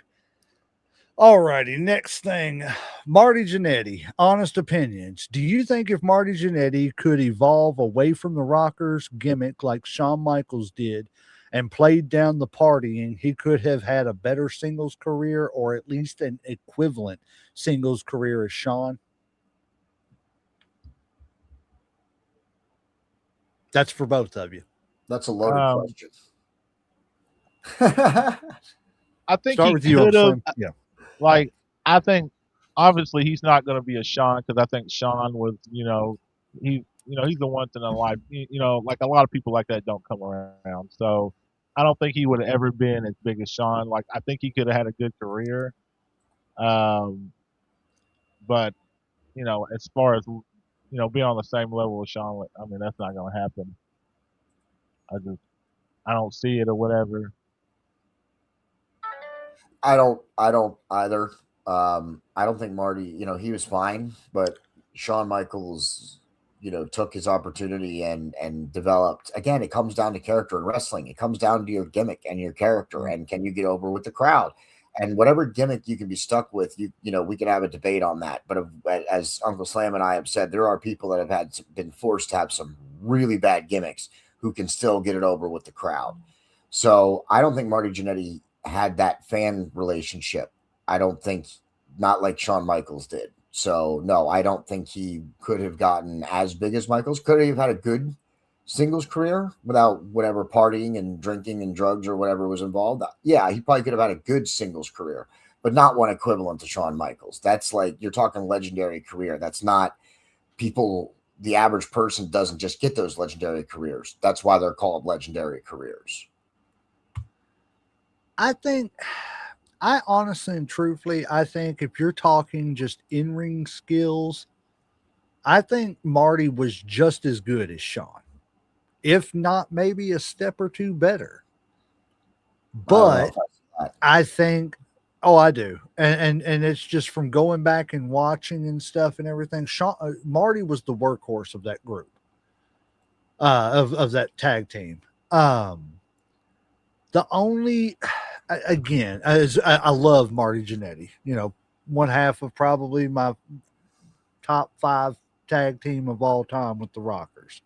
All righty, next thing, Marty Jannetty. Honest opinions. Do you think if Marty Jannetty could evolve away from the Rockers gimmick like Shawn Michaels did and played down the partying, he could have had a better singles career, or at least an equivalent singles career as Shawn? That's for both of you. That's a loaded question. I think Start he with you, could have. yeah. Like, I think obviously he's not going to be a Shawn, because I think Shawn was, he's the once in a life. Like a lot of people like that don't come around. So I don't think he would have ever been as big as Shawn. Like, I think he could have had a good career. But as far as being on the same level as Shawn, I mean, that's not going to happen. I don't see it or whatever. I don't either. I don't think Marty, he was fine, but Shawn Michaels, took his opportunity and developed. Again, it comes down to character in wrestling. It comes down to your gimmick and your character, and can you get over with the crowd? And whatever gimmick you can be stuck with, we can have a debate on that. But as Uncle Slam and I have said, there are people that have been forced to have some really bad gimmicks who can still get it over with the crowd. So I don't think Marty Jannetty had that fan relationship. I don't think, not like Shawn Michaels did. So no, I don't think he could have gotten as big as Michaels. Could he have had a good singles career without whatever partying and drinking and drugs or whatever was involved? Yeah, he probably could have had a good singles career, but not one equivalent to Shawn Michaels. That's like, you're talking legendary career. That's not people. The average person doesn't just get those legendary careers. That's why they're called legendary careers. I honestly and truthfully, I think if you're talking just in-ring skills, I think Marty was just as good as Shawn, if not maybe a step or two better. But I think, I do. And it's just from going back and watching and stuff and everything. Marty was the workhorse of that group, of that tag team. The only, again, I love Marty Jannetty, one half of probably my top 5 tag team of all time with the Rockers.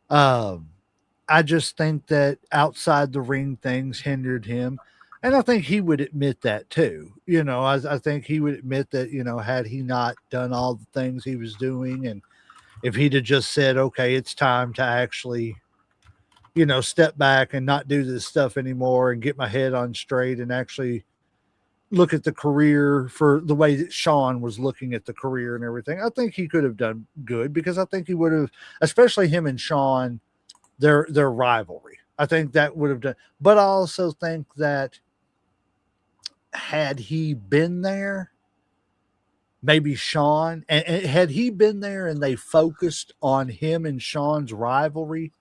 I just think that outside the ring things hindered him. And I think he would admit that too. I think he would admit that, had he not done all the things he was doing, and if he'd have just said, okay, it's time to actually, step back and not do this stuff anymore and get my head on straight and actually look at the career for the way that Shawn was looking at the career and everything, I think he could have done good, because I think he would have, especially him and Shawn, their rivalry. I think that would have done. But I also think that had he been there, maybe Shawn, and had he been there and they focused on him and Shawn's rivalry,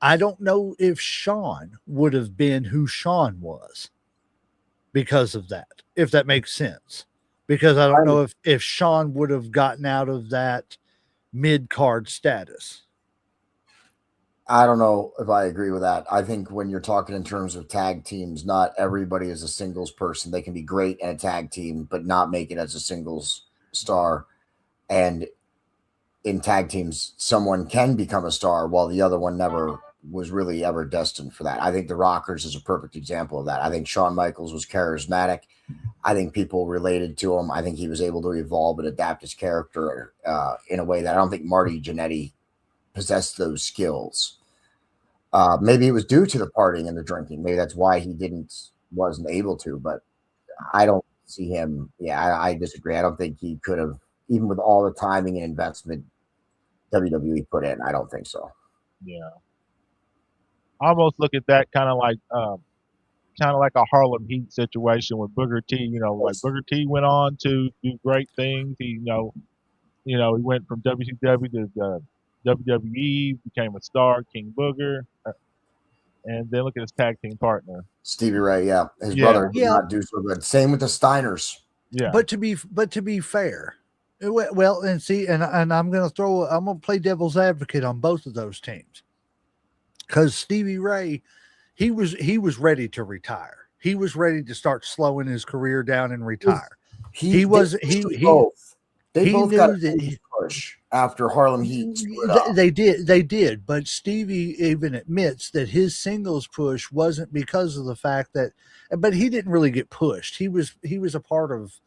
I don't know if Shawn would have been who Shawn was because of that, if that makes sense. Because I don't know if Shawn would have gotten out of that mid-card status. I don't know if I agree with that. I think when you're talking in terms of tag teams, not everybody is a singles person. They can be great in a tag team, but not make it as a singles star. And in tag teams, someone can become a star while the other one never was really ever destined for that. I think the Rockers is a perfect example of that. I think Shawn Michaels was charismatic. I think people related to him. I think he was able to evolve and adapt his character in a way that I don't think Marty Jannetty possessed those skills. Maybe it was due to the partying and the drinking. Maybe that's why he wasn't able to, but I don't see him. Yeah, I disagree. I don't think he could have, even with all the timing and investment WWE put in. I don't think so. Yeah. I almost look at that kind of like a Harlem Heat situation with Booker T. Like Booker T went on to do great things. He went from WCW to WWE, became a star, King Booger, and then look at his tag team partner, Stevie Ray. Yeah, his brother did not do so good. Same with the Steiners. Yeah, but to be fair, well, and see, and I'm gonna play devil's advocate on both of those teams, because Stevie Ray, he was ready to retire. He was ready to start slowing his career down and retire. He both got a push after Harlem Heat split up. They did, but Stevie even admits that his singles push wasn't because of the fact that, but he didn't really get pushed. He was a part of,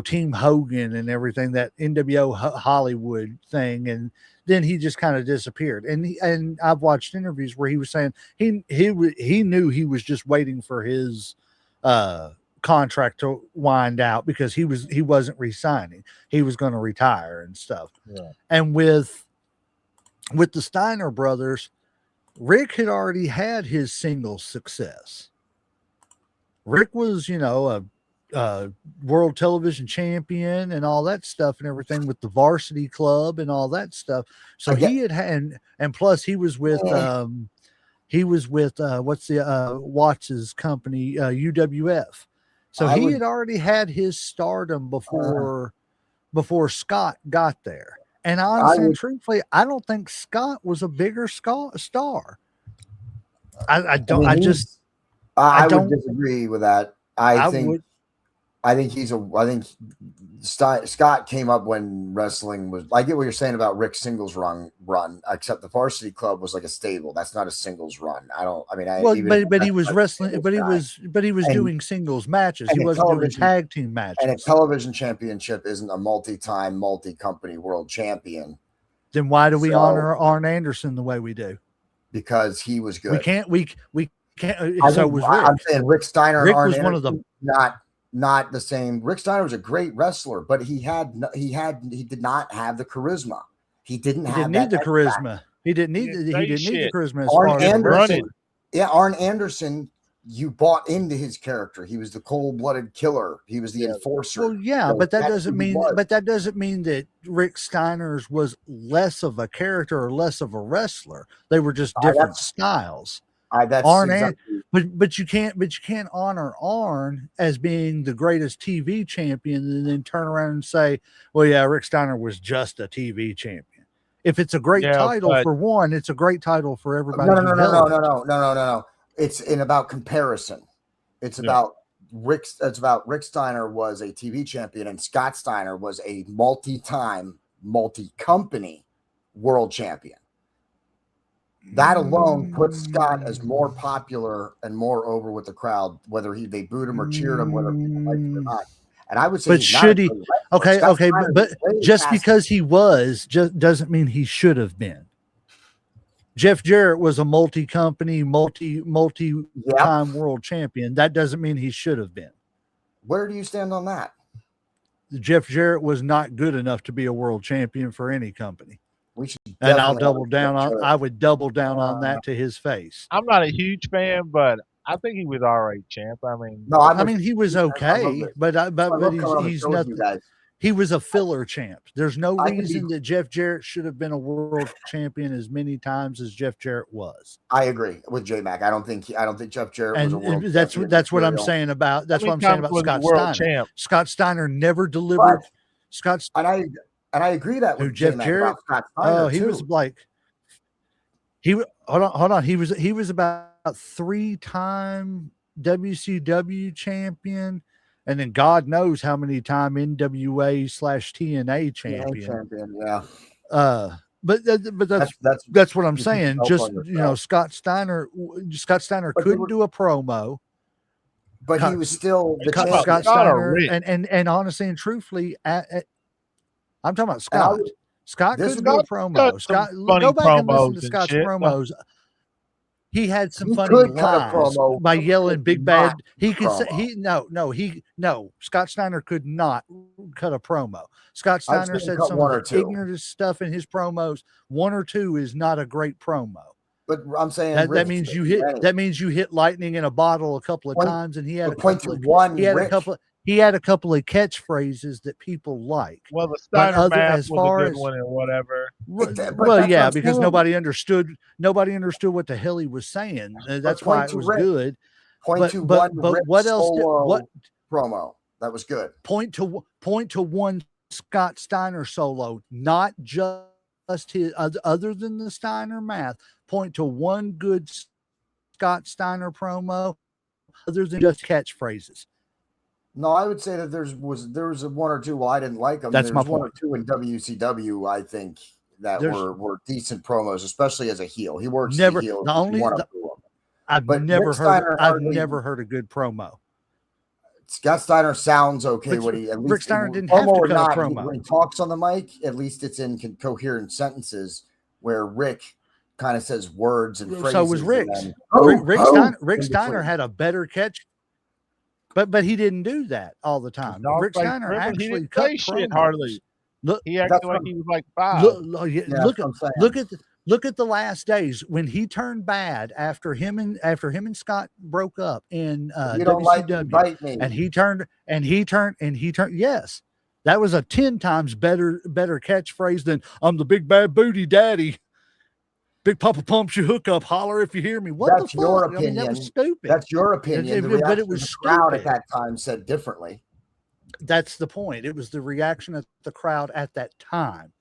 Team Hogan and everything, that NWO Hollywood thing, and then he just kind of disappeared. And I've watched interviews where he was saying he knew he was just waiting for his contract to wind out, because he wasn't re-signing. He was going to retire and stuff. Yeah. And with the Steiner brothers, Rick had already had his singles success. Rick was, a world television champion and all that stuff and everything, with the Varsity Club and all that stuff. So he had and plus he was with what's the Watts's company, UWF. So he had already had his stardom before Scott got there. And honestly and truthfully, I don't think Scott was a bigger star. I don't. I just. I would don't disagree with that. I think Scott came up when wrestling was. I get what you're saying about Rick's singles run. Except the Varsity Club was like a stable. That's not a singles run. But he was wrestling. But he was doing singles matches. He wasn't doing tag team matches. And a television championship isn't a multi-time, multi-company world champion. Then why do we honor Arn Anderson the way we do? Because he was good. We can't. I'm saying Rick Steiner. Rick and Arn was Anderson, one of the not the same. Rick Steiner was a great wrestler, but he did not have the charisma. He didn't need the charisma. He didn't need the charisma. Arn Anderson. You bought into his character. He was the cold-blooded killer. He was the enforcer. Well, yeah, so but that doesn't mean. But that doesn't mean that Rick Steiner's was less of a character or less of a wrestler. They were just different styles. But you can't honor Arn as being the greatest TV champion and then turn around and say, well, yeah, Rick Steiner was just a TV champion. If it's a great title for one, it's a great title for everybody. No. It's about comparison. It's about Rick Steiner was a TV champion and Scott Steiner was a multi-time, multi-company world champion. That alone puts Scott as more popular and more over with the crowd, whether they booed him or cheered him, whether people liked him or not. And I would say, but should he? Okay, but just because he was, just doesn't mean he should have been. Jeff Jarrett was a multi-company, multi-time world champion. That doesn't mean he should have been. Where do you stand on that? Jeff Jarrett was not good enough to be a world champion for any company. And I'll double down on. I would double down on that to his face. I'm not a huge fan, but I think he was all right, champ. I mean, I mean he was okay, but he's nothing. He was a filler champ. There's no reason that Jeff Jarrett should have been a world champion as many times as Jeff Jarrett was. I agree with J-Mac. I don't think Jeff Jarrett was a world champion. That's what I'm saying about. That's what I'm saying about Scott Steiner. Champ. Scott Steiner never delivered. And I agree that with Jeff Jarrett. He was like. Hold on. He was about 3-time WCW champion. And then God knows how many time NWA/TNA champion. Yeah. But that's what I'm saying. Just Scott Steiner couldn't do a promo, but he was still the Scott Steiner. And honestly and truthfully, I'm talking about Scott. Scott couldn't do a promo. Scott, go back and listen to Scott's promos. He had some funny lines by yelling "Big Bad." He could say Scott Steiner could not cut a promo. Scott Steiner said some of the ignorant stuff in his promos. 1 or 2 is not a great promo. But I'm saying that means you hit. That means you hit lightning in a bottle a couple of times, and he had a couple of catchphrases that people like. Well, the Steiner math was a good one and whatever. Well, yeah, because nobody understood what the hell he was saying. That's why it was good. But what else? What promo that was good? Point to one Scott Steiner solo, not just his other than the Steiner math. Point to one good Scott Steiner promo, other than just catchphrases. No, I would say that there was a 1 or 2. Well, I didn't like them. That's my point. 1 or 2 in WCW. I think that were decent promos, especially as a heel. He works the heel. I've never heard a good promo. Scott Steiner sounds okay. Rick Steiner didn't have to cut a promo. When he talks on the mic, at least it's in coherent sentences. Where Rick kind of says words and phrases. So was Rick. Rick Steiner had a better catch. But he didn't do that all the time. Rick Steiner actually cut shit hardly. He acted like he was like 5. Look at the last days when he turned bad after him and Scott broke up in WCW, and he turned. Yes, that was a 10 times better catchphrase than "I'm the big bad booty daddy." Big Papa pumps your hook up. Holler if you hear me. That's your opinion. I mean, that was stupid. That's your opinion. But it was the crowd at that time said differently. That's the point. It was the reaction of the crowd at that time.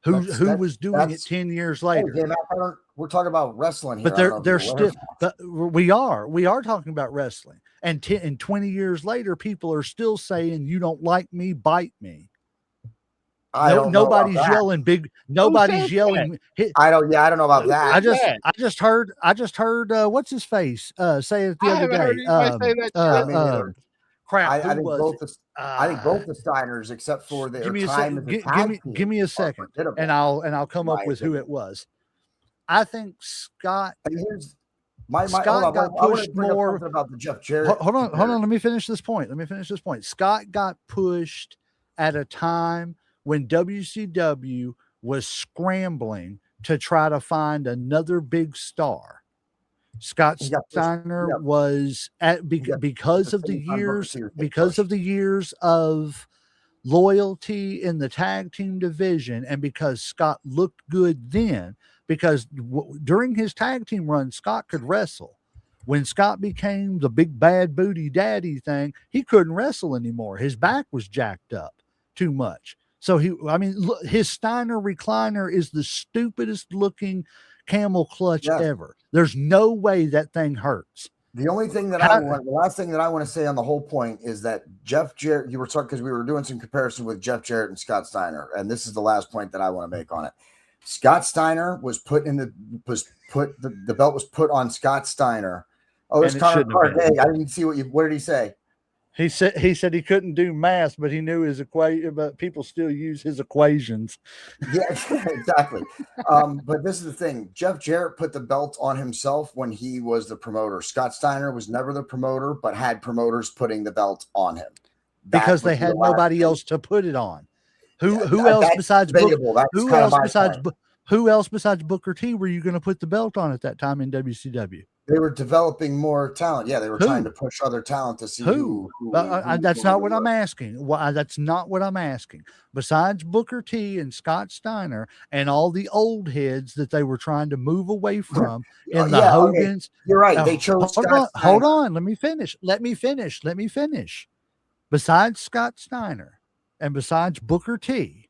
Who was doing it 10 years later? Hey, we're talking about wrestling here. But they're still. But we are talking about wrestling, and 20 years later, people are still saying, "You don't like me, bite me." Nobody's yelling big. Nobody's yelling. I don't know about that. I just heard what's his face say it the other day. Heard anybody say that. Crap. I think both the Steiners, except for their time. Give me a second, and I'll come up with who it was. I think Scott. Scott got pushed more about the Jeff Jarrett. Hold on. Let me finish this point. Scott got pushed at a time when WCW was scrambling to try to find another big star. Scott Steiner was because of the years of loyalty in the tag team division, and because Scott looked good then, because during his tag team run, Scott could wrestle. When Scott became the big bad booty daddy thing, he couldn't wrestle anymore. His back was jacked up too much. So his Steiner recliner is the stupidest looking camel clutch ever. There's no way that thing hurts. The only thing the last thing that I want to say on the whole point is that Jeff Jarrett, you were talking, because we were doing some comparison with Jeff Jarrett and Scott Steiner, and this is the last point that I want to make on it. Scott Steiner was the belt was put on Scott Steiner. Oh, it's Connor Carday. I didn't see what did he say? He said he couldn't do math, but he knew his equation. But people still use his equations. Yeah, exactly. But this is the thing: Jeff Jarrett put the belt on himself when he was the promoter. Scott Steiner was never the promoter, but had promoters putting the belt on him because they had nobody else to put it on. Who else besides Booker T were you going to put the belt on at that time in WCW? They were developing more talent. Yeah, they were trying to push other talent to see who that's not what I'm asking. That's not what I'm asking. Besides Booker T and Scott Steiner and all the old heads that they were trying to move away from in the Hogans. Okay. You're right. They chose hold on. Let me finish. Besides Scott Steiner and besides Booker T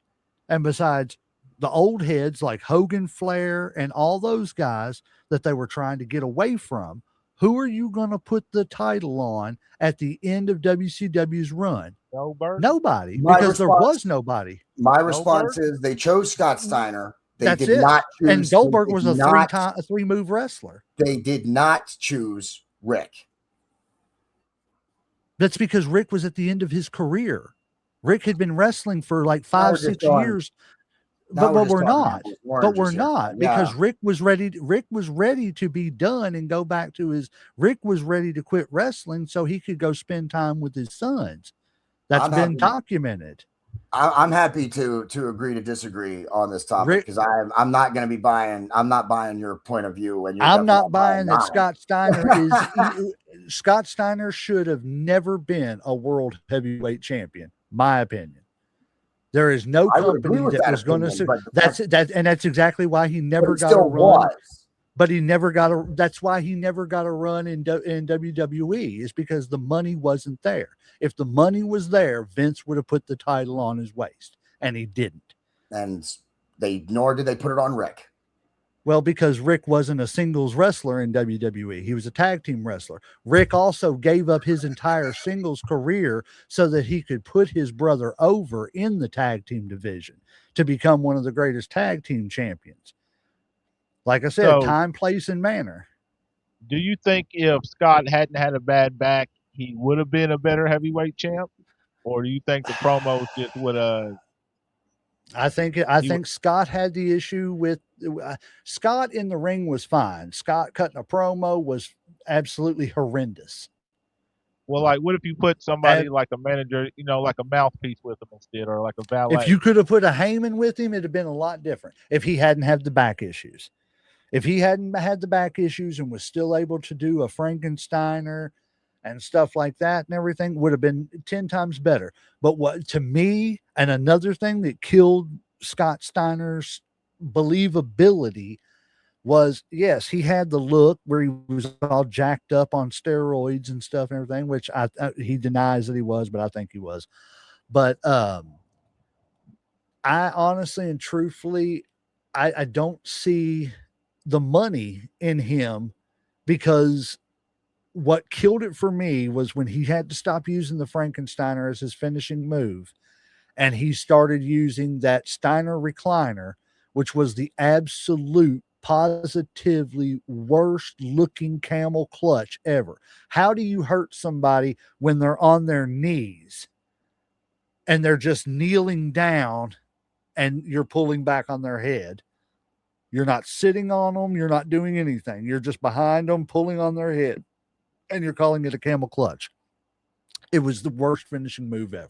and besides the old heads like Hogan, Flair, and all those guys that they were trying to get away from, who are you going to put the title on at the end of WCW's run? Nobody, because there was nobody. My response is they chose Scott Steiner. They did not choose, and Goldberg was a three-move wrestler. They did not choose Rick. That's because Rick was at the end of his career. Rick had been wrestling for like 5-6 years. But we're not. Because Rick was ready to be done and go back to his. Rick was ready to quit wrestling so he could go spend time with his sons. That's been documented. I'm happy to agree to disagree on this topic, because I'm not going to be buying. I'm not buying your point of view. I'm not buying that Scott Steiner is. Scott Steiner should have never been a world heavyweight champion. My opinion. There is no company that was going to. That's exactly why he never got a run. But he never got a. That's why he never got a run in WWE. Is because the money wasn't there. If the money was there, Vince would have put the title on his waist, and he didn't. And nor did they put it on Rick. Well, because Rick wasn't a singles wrestler in WWE. He was a tag team wrestler. Rick also gave up his entire singles career so that he could put his brother over in the tag team division to become one of the greatest tag team champions. Like I said, time, place, and manner. Do you think if Scott hadn't had a bad back, he would have been a better heavyweight champ? Or do you think the promos just would have... I think Scott had the issue with Scott in the ring was fine. Scott cutting a promo was absolutely horrendous. Well, like, what if you put somebody like a manager, like a mouthpiece with him instead, or like a valet? If you could have put a Heyman with him, it'd have been a lot different. If he hadn't had the back issues, and was still able to do a Frankensteiner and stuff like that and everything, would have been 10 times better. But what to me, and another thing that killed Scott Steiner's believability was, yes, he had the look where he was all jacked up on steroids and stuff and everything, which he denies that he was, but I think he was. But I honestly and truthfully, I don't see the money in him, because what killed it for me was when he had to stop using the Frankensteiner as his finishing move, and he started using that Steiner recliner, which was the absolute positively worst looking camel clutch ever. How do you hurt somebody when they're on their knees and they're just kneeling down and you're pulling back on their head? You're not sitting on them, you're not doing anything. You're just behind them, pulling on their head, and you're calling it a camel clutch. It was the worst finishing move ever.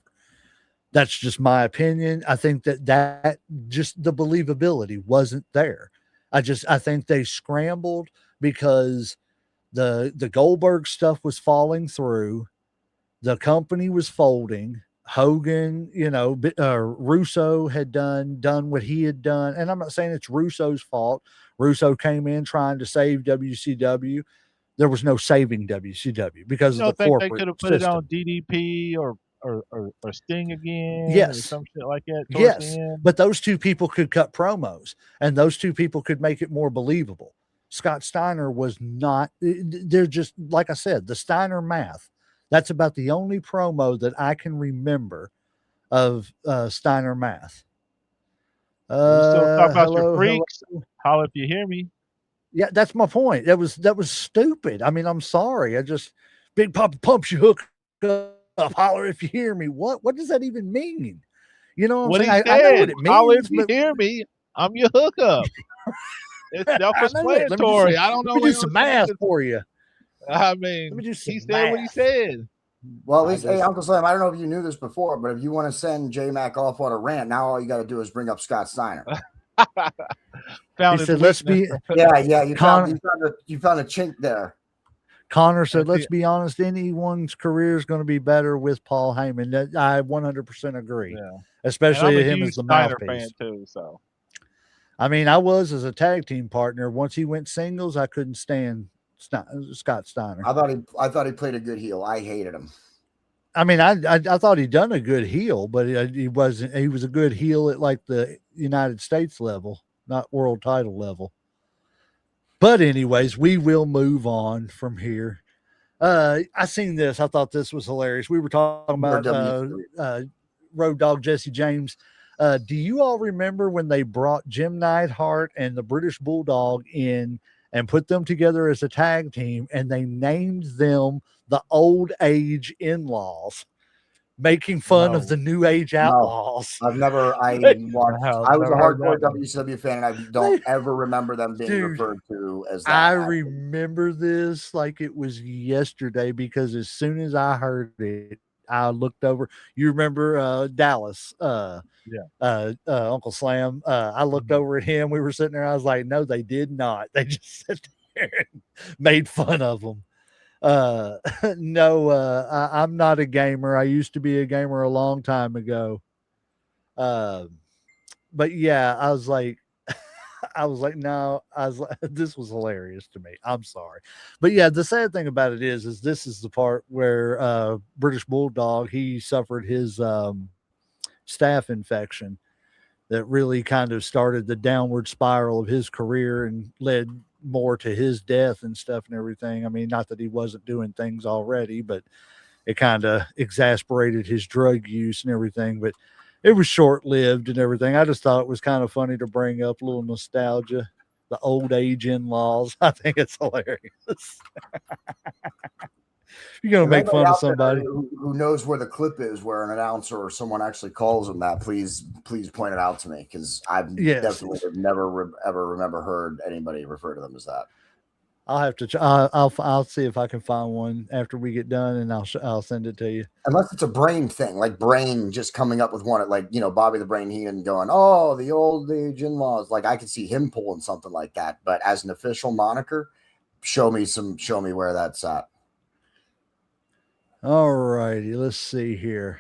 That's just my opinion. I think that just the believability wasn't there. I think they scrambled because the Goldberg stuff was falling through, the company was folding. Hogan, Russo had done what he had done, and I'm not saying it's Russo's fault. Russo came in trying to save WCW. There was no saving WCW because You of the don't think they corporate could have put it on system. DDP or Sting again or Yes, some shit like that towards the yes, end? but those two people could cut promos, and those two people could make it more believable. Scott Steiner was not. They're just like I said, the Steiner math. That's about the only promo that I can remember of Steiner math. Well, you still talk about your Hello. freaks. Holla if you hear me. Yeah, that's my point. That was stupid. I mean, I'm sorry. I just Big Papa pumps you hook up. Holler if you hear me. What does that even mean? You know what I'm What saying? he I know said. what it Holla if means, you but hear me. I'm your hookup. It's I know it. self-explanatory. I don't Let know me do what some else you need math to. for you. I Let me mean, do he some said what he math. said. Well, at I least, hey, just Uncle Slim, I don't know if you knew this before, but if you want to send J Mac off on a rant, now all you got to do is bring up Scott Steiner. he Found his said, let's weakness. be Yeah, Con you found a chink there. Connor said, And let's see, be honest, anyone's career is going to be better with Paul Heyman. That I 100% agree, yeah. And I'm a especially him as huge the Steiner fan mouthpiece. too. So I mean, I was as a tag team partner. Once he went singles, I couldn't stand Scott Steiner. I thought he played a good heel. I hated him. I mean, I thought he'd done a good heel, but he wasn't. He was a good heel at like the United States level, not world title level. But anyways, we will move on from here. I seen this. I thought this was hilarious. We were talking More about W3. Road Dog Jesse James. Do you all remember when they brought Jim Neidhart and the British Bulldog in and put them together as a tag team, and they named them the Old Age In-Laws, making fun of no, the New Age No, Outlaws? I've never. I they, watched. I've I was a never heard hardcore that one. WCW fan, and I don't they, ever remember them being dude, referred to as I that. Actually, remember this like it was yesterday, because as soon as I heard it, I looked over. You remember Dallas, Yeah. Uncle Slam? I looked Mhm. over at him. We were sitting there. I was like, no, they did not. They just sat there and made fun of them. No, I'm not a gamer. I used to be a gamer a long time ago. Uh, but yeah, no, I was like, this was hilarious to me. I'm sorry. But yeah, the sad thing about it is this is the part where British Bulldog, he suffered his staph infection that really kind of started the downward spiral of his career and led more to his death and stuff and everything. I mean, not that he wasn't doing things already, but it kind of exasperated his drug use and everything. But it was short lived and everything. I just thought it was kind of funny to bring up a little nostalgia, the old age in laws. I think it's hilarious. You're going if to make anybody fun of out there somebody. who knows where the clip is, where an announcer or someone actually calls him that, please point it out to me, because I've Yes. definitely never ever remember heard anybody refer to them as that. I'll have to, I'll see if I can find one after we get done, and I'll send it to you. Unless it's a Brain thing, like Brain just coming up with one, like Bobby the Brain Heenan going, "Oh, the old age in-laws." Like I could see him pulling something like that, but as an official moniker, show me where that's at. All righty, let's see here.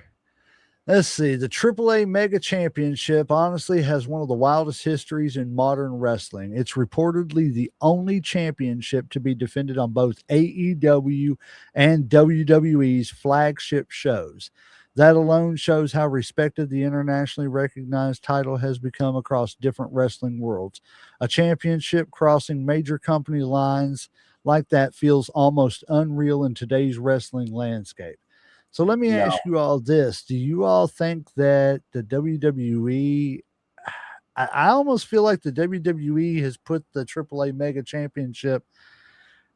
Let's see. The AAA Mega Championship honestly has one of the wildest histories in modern wrestling. It's reportedly the only championship to be defended on both AEW and WWE's flagship shows. That alone shows how respected the internationally recognized title has become across different wrestling worlds. A championship crossing major company lines like that feels almost unreal in today's wrestling landscape. So let me No, ask you all this. Do you all think that the WWE, I almost feel like the WWE has put the AAA Mega Championship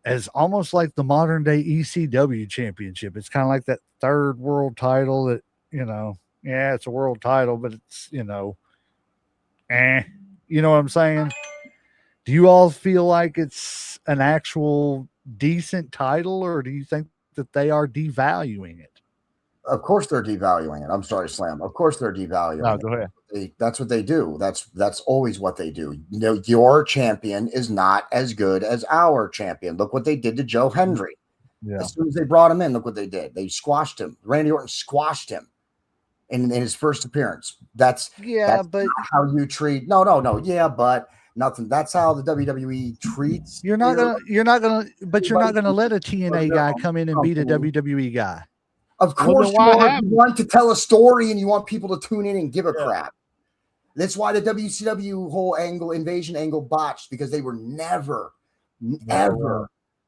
as almost like the modern day ECW championship. It's kind of like that third world title that, yeah, it's a world title, but it's, you know what I'm saying? Do you all feel like it's an actual decent title, or do you think that they are devaluing it? of course they're devaluing it. I'm sorry, Slam. Of course they're devaluing No, it. go ahead. That's what they do. That's always what they do. Your champion is not as good as our champion. Look what they did to Joe Hendry. Yeah. As soon as they brought him in, look what they did. They squashed him. Randy Orton squashed him in his first appearance. That's But not how you treat. No. Yeah, but nothing. That's how the WWE treats. you're not gonna let a TNA guy come in and beat a company. WWE guy. Of Well, course, then why you want to tell a story and you want people to tune in and give a Yeah. crap. That's why the WCW whole invasion angle botched, because they were never,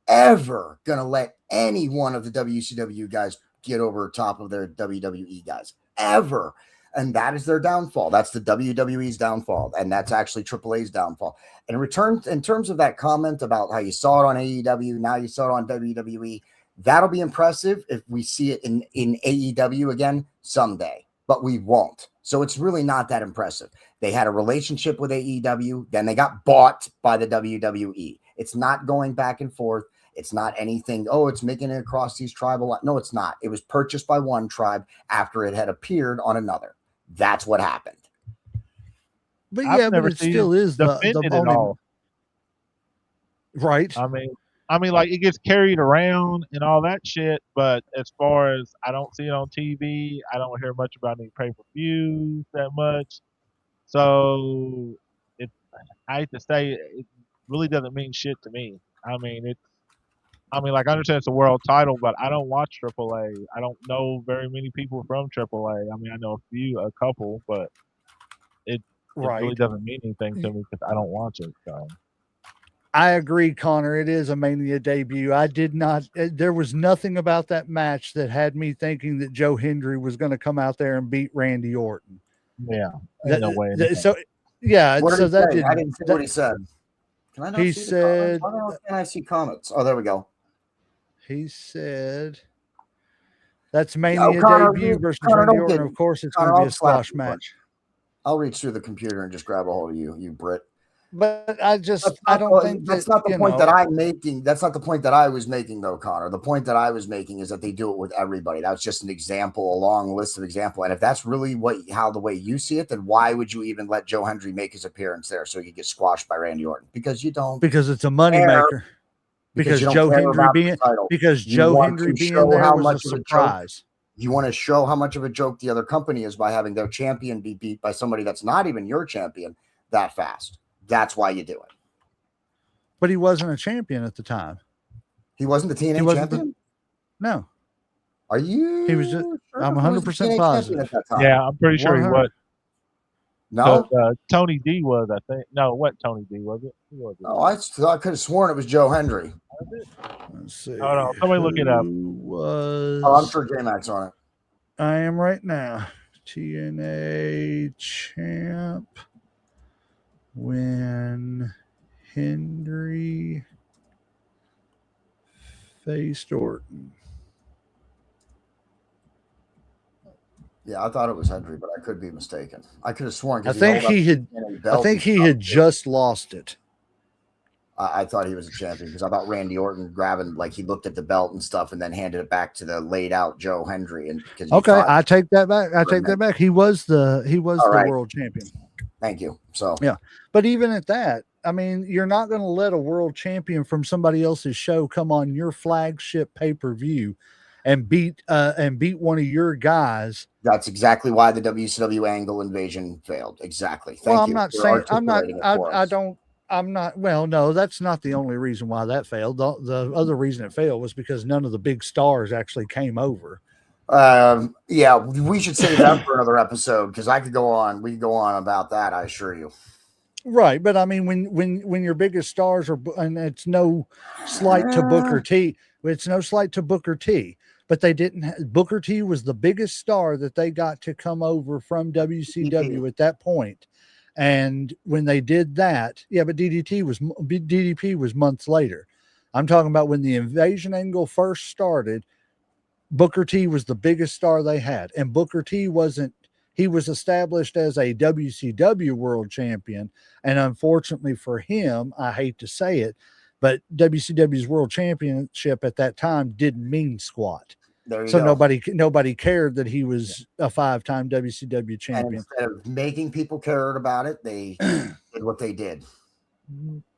ever gonna let any one of the WCW guys get over top of their WWE guys. Ever. And that is their downfall. That's the WWE's downfall. And that's actually AAA's downfall. And in terms of that comment about how you saw it on AEW, now you saw it on WWE, that'll be impressive if we see it in AEW again someday, but we won't. So it's really not that impressive. They had a relationship with AEW, then they got bought by the WWE. It's not going back and forth. It's not anything, it's making it across these tribal lines. No, it's not. It was purchased by one tribe after it had appeared on another. That's what happened. But I've but never it seen still is the defended at only all. right. I mean, like it gets carried around and all that shit. But as far as I don't see it on TV, I don't hear much about any pay-per-views that much. So it, I hate to say, it really doesn't mean shit to me. I mean, like I understand it's a world title, but I don't watch AAA. I don't know very many people from AAA. I mean, I know a couple, but it really Right. doesn't mean anything to me because I don't watch it. So. I agree, Connor. It is a Mania debut. I did not. There was nothing about that match that had me thinking that Joe Hendry was going to come out there and beat Randy Orton. Yeah, no way. So, yeah. What did So he that say? didn't. I didn't see what he said. Can I not He see said. the comments? Why can I see comments? Oh, there we go. He said. That's Mania Connor, debut versus Connor, Randy don't Orton. get- Of course, it's Connor, going to be I'll a slap squash you, bud. match. I'll reach through the computer and just grab a hold of you, you Brit. But I don't think that's not the point that I'm making. That's not the point that I was making, though, Connor. The point that I was making is that they do it with everybody. That was just an example, a long list of examples. And if that's really the way you see it, then why would you even let Joe Hendry make his appearance there so he could get squashed by Randy Orton? Because you don't. Because it's a moneymaker. Because you don't Joe care Hendry about the being title. because You Joe want Hendry to being show there how was much a of a joke- surprise. You want to show how much of a joke the other company is by having their champion be beat by somebody that's not even your champion that fast. That's why you do it. But he wasn't a champion at the time. He wasn't the TNA champion? No. Are you? He was just. sure I'm he was 100% the TNA champion positive. at that time? Yeah, I'm pretty sure he 100. was. No? Tony D was, I think. No, what Tony D was it? Who was it? Oh, I could have sworn it was Joe Hendry. Let's see. Hold on, somebody look it up. Who was? Oh, I'm sure J-Max on it. I am right now. TNA champ when Hendry faced Orton. Yeah, I thought it was Hendry, but I could be mistaken. I could have sworn. I think he had just lost it. I thought he was a champion because I thought Randy Orton grabbing, like he looked at the belt and stuff and then handed it back to the laid out Joe Hendry. And okay, I take that back. I take that back. He was the world champion. Thank you. So yeah, but even at that, I mean, you're not going to let a world champion from somebody else's show come on your flagship pay-per-view and beat one of your guys. That's exactly why the WCW angle invasion failed. Exactly. Thank you. Well, I'm not saying I'm not. Well, no, that's not the only reason why that failed. The other reason it failed was because none of the big stars actually came over. Yeah, we should save that for another episode because I could go on. We could go on about that. I assure you. Right, but I mean, when your biggest stars are, and it's no slight to Booker T, it's no slight to Booker T, but they didn't. Booker T was the biggest star that they got to come over from WCW at that point, and when they did that, yeah, but DDP was months later. I'm talking about when the invasion angle first started. Booker T was the biggest star they had, and Booker T wasn't. He was established as a WCW world champion, and unfortunately for him, I hate to say it, but WCW's world championship at that time didn't mean squat. There you So go. nobody cared that he was a 5-time WCW And champion. instead of making people care about it, they did what they did.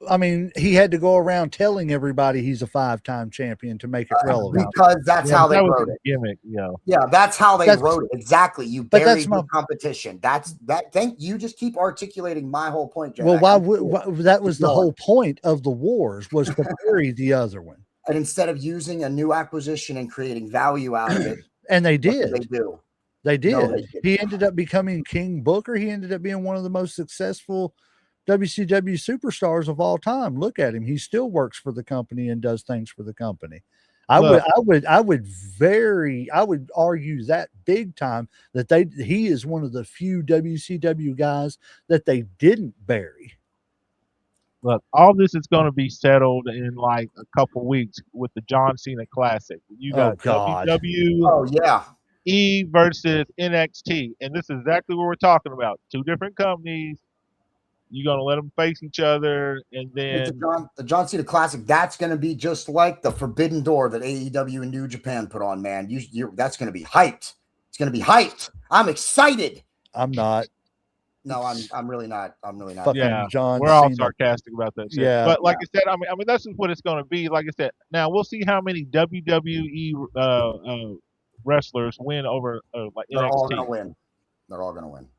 I mean, he had to go around telling everybody he's a 5-time champion to make it relevant. Because that's how they that was wrote a it. gimmick, Yeah, that's how they wrote it. Exactly. You But buried that's the competition. That's that. Thank you. Just keep articulating my whole point, Jay. Well, that was the whole point of the wars, was to bury the other one. And instead of using a new acquisition and creating value out of it, and they what did. They do. They did. No, they didn't. He ended up becoming King Booker. He ended up being one of the most successful WCW superstars of all time. Look at him. He still works for the company and does things for the company. I would argue that big time that he is one of the few WCW guys that they didn't bury. Look, all this is going to be settled in like a couple weeks with the John Cena Classic. You got WWE versus NXT, and this is exactly what we're talking about. Two different companies. You're going to let them face each other, and then the John Cena Classic. That's going to be just like the Forbidden Door that AEW and New Japan put on. Man, that's going to be hyped. It's going to be hyped. I'm excited. I'm not. No, I'm really not. I'm really not. Yeah, John we're all Cena. sarcastic about that shit. Yeah, but like I said, I mean, that's just what it's going to be. Like I said, now we'll see how many WWE wrestlers win over like They're NXT. all going to win. They're all going to win.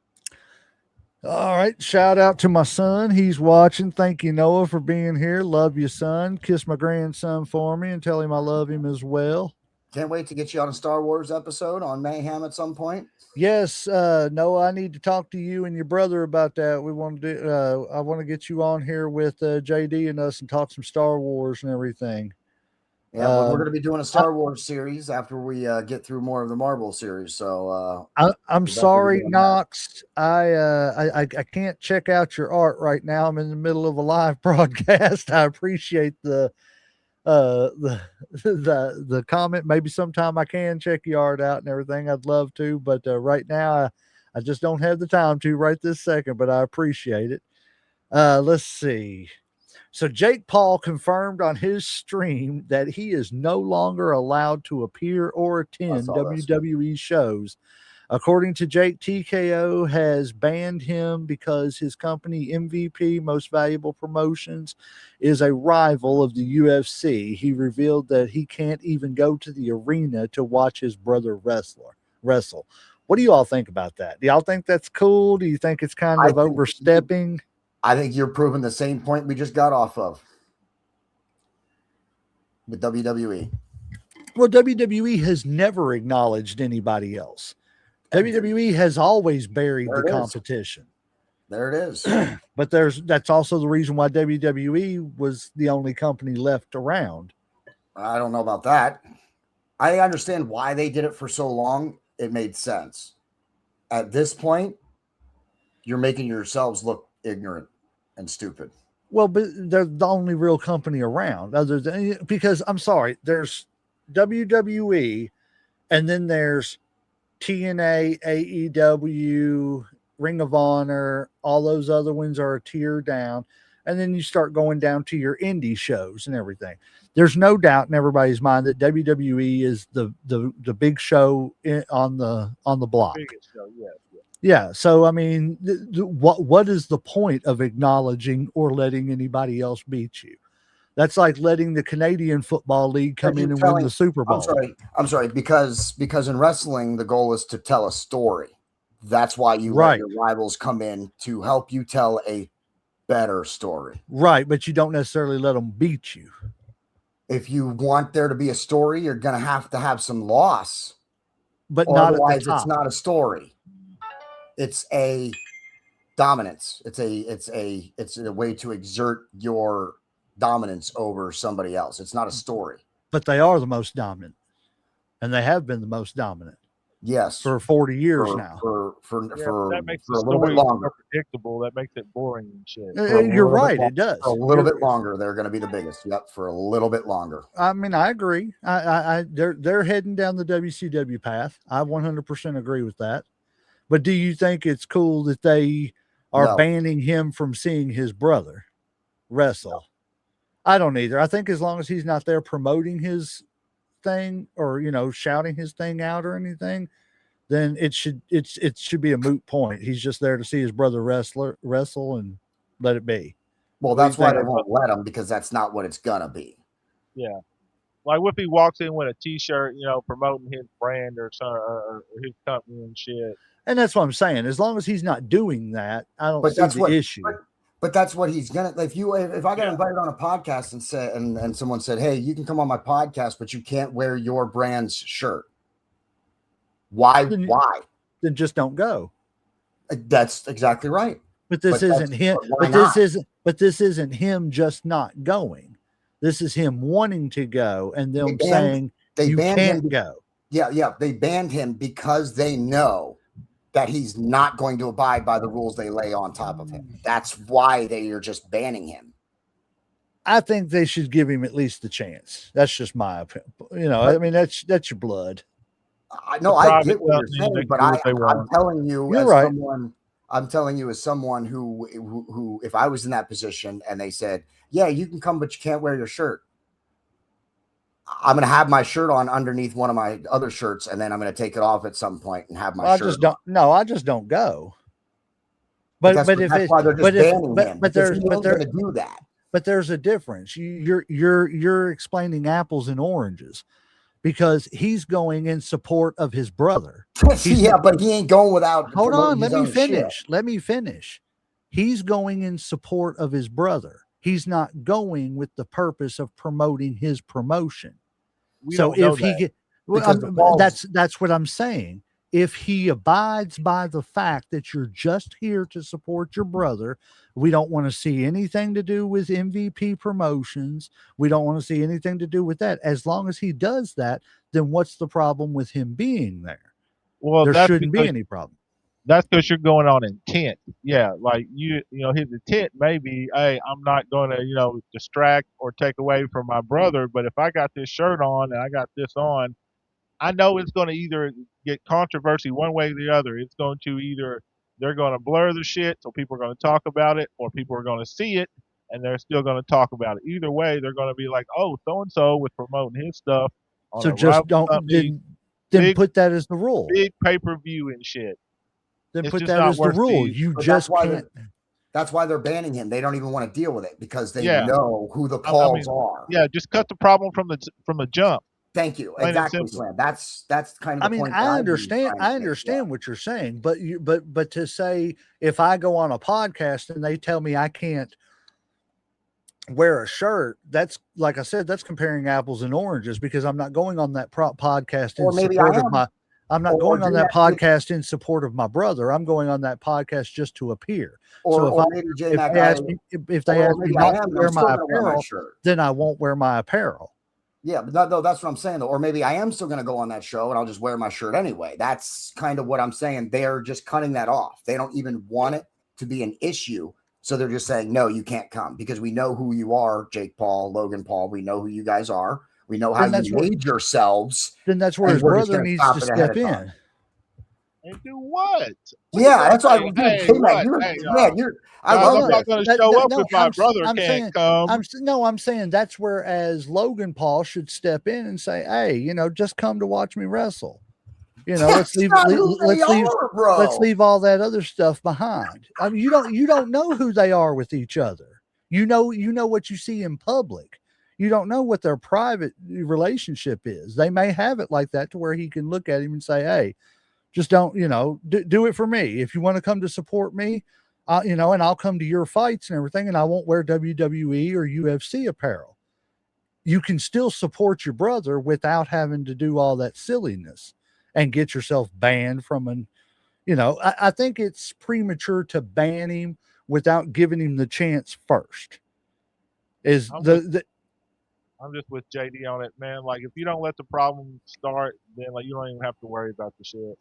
All right. Shout out to my son. He's watching. Thank you, Noah, for being here. Love you, son. Kiss my grandson for me and tell him I love him as well. Can't wait to get you on a Star Wars episode on Mayhem at some point. Yes, Noah, I need to talk to you and your brother about that. We want to do. I want to get you on here with JD and us and talk some Star Wars and everything. Yeah, but we're going to be doing a Star Wars series after we get through more of the Marvel series. So I'm sorry, Knox. I can't check out your art right now. I'm in the middle of a live broadcast. I appreciate the comment. Maybe sometime I can check your art out and everything. I'd love to, but right now I just don't have the time to right this second, but I appreciate it. Let's see. So Jake Paul confirmed on his stream that he is no longer allowed to appear or attend WWE shows. According to Jake, TKO has banned him because his company, MVP, Most Valuable Promotions, is a rival of the UFC. He revealed that he can't even go to the arena to watch his brother wrestle. What do you all think about that? Do y'all think that's cool? Do you think it's kind of overstepping? I think you're proving the same point we just got off of with WWE. Well, WWE has never acknowledged anybody else. WWE has always buried the competition. There it is. But that's also the reason why WWE was the only company left around. I don't know about that. I understand why they did it for so long. It made sense. At this point, you're making yourselves look ignorant and stupid. Well, but they're the only real company around, other than, because I'm sorry, there's WWE, and then there's TNA, AEW, Ring of Honor. All those other ones are a tier down, and then you start going down to your indie shows and everything. There's no doubt in everybody's mind that WWE is the big show on the block. Biggest show, yeah. Yeah. So, I mean, what is the point of acknowledging or letting anybody else beat you? That's like letting the Canadian Football League come in and win the Super Bowl. I'm sorry, because in wrestling, the goal is to tell a story. That's why you let your rivals come in to help you tell a better story. Right. But you don't necessarily let them beat you. If you want there to be a story, you're going to have some loss. but or not at the otherwise top. it's not a story. It's a dominance. It's a way to exert your dominance over somebody else. It's not a story. But they are the most dominant, and they have been the most dominant. Yes, for 40 years now. For that makes a the little bit story longer. more predictable. That makes it boring and shit. You're right. It does. For a little bit longer, they're going to be the biggest. Yep, for a little bit longer. I mean, I agree. They're heading down the WCW path. I 100% agree with that. But do you think it's cool that they are banning him from seeing his brother wrestle? No. I don't either. I think as long as he's not there promoting his thing or, you know, shouting his thing out or anything, then it should be a moot point. He's just there to see his brother wrestle and let it be. Well, that's why they won't let him, because that's not what it's gonna be. Yeah. Like if he walks in with a T-shirt, you know, promoting his brand or his company and shit. And that's what I'm saying. As long as he's not doing that, I don't see the issue. But that's what he's gonna. If I got invited on a podcast and said, and someone said, "Hey, you can come on my podcast, but you can't wear your brand's shirt." Why? Then just don't go. That's exactly right. But this isn't him. But this isn't him just not going. This is him wanting to go and them saying you can't go. Yeah. They banned him because they know that he's not going to abide by the rules they lay on top of him. That's why they are just banning him. I think they should give him at least the chance. That's just my opinion. You know, I mean, that's your blood. I know I get what you're saying, but I'm telling you, I'm telling you as someone who, if I was in that position and they said, "Yeah, you can come, but you can't wear your shirt," I'm going to have my shirt on underneath one of my other shirts, and then I'm going to take it off at some point and have my shirt. I just don't go. But that's why they're just banning him. But they're going to do that. But there's a difference. You're explaining apples and oranges, because he's going in support of his brother. But he ain't going without. Hold on, let me finish. He's going in support of his brother. He's not going with the purpose of promoting his promotion. So if he that's what I'm saying. If he abides by the fact that you're just here to support your brother, we don't want to see anything to do with MVP promotions. We don't want to see anything to do with that. As long as he does that, then what's the problem with him being there? Well, there shouldn't be any problem. That's because you're going on intent. Yeah, like you know, his intent may be, hey, I'm not going to, you know, distract or take away from my brother, but if I got this shirt on and I got this on, I know it's going to either get controversy one way or the other. It's going to either they're going to blur the shit so people are going to talk about it, or people are going to see it and they're still going to talk about it. Either way, they're going to be like, oh, so-and-so was promoting his stuff. So just then put that as the rule. Big pay-per-view and shit. Then put that as the rule. You just can't. That's why they're banning him. They don't even want to deal with it because they know who the calls are. Yeah, just cut the problem from the jump. Thank you. Exactly, Slam. That's kind of the point. I understand what you're saying, but to say if I go on a podcast and they tell me I can't wear a shirt, that's, like I said, that's comparing apples and oranges, because I'm not going on that podcast in support of my. I'm not going on that podcast in support of my brother. I'm going on that podcast just to appear. If they ask me not to wear my apparel, then I won't wear my apparel. Yeah, but no, that's what I'm saying, though. Or maybe I am still going to go on that show and I'll just wear my shirt anyway. That's kind of what I'm saying. They're just cutting that off. They don't even want it to be an issue. So they're just saying, no, you can't come, because we know who you are, Jake Paul, Logan Paul. We know who you guys are. We know how you made yourselves. Then that's where his brother needs to step in. And do what? Yeah, that's why. I'm not going to show up if my brother can't come. I'm saying that's where as Logan Paul should step in and say, hey, you know, just come to watch me wrestle. You know, let's leave all that other stuff behind. I mean, you don't know who they are with each other. You know what you see in public. You don't know what their private relationship is. They may have it like that to where he can look at him and say, hey, just don't, you know, do it for me. If you want to come to support me, you know, and I'll come to your fights and everything, and I won't wear WWE or UFC apparel. You can still support your brother without having to do all that silliness. and get yourself banned from an, I think it's premature to ban him without giving him the chance first. Is I'm with the I'm just with JD on it, man. Like if you don't let the problem start, then like you don't even have to worry about the shit.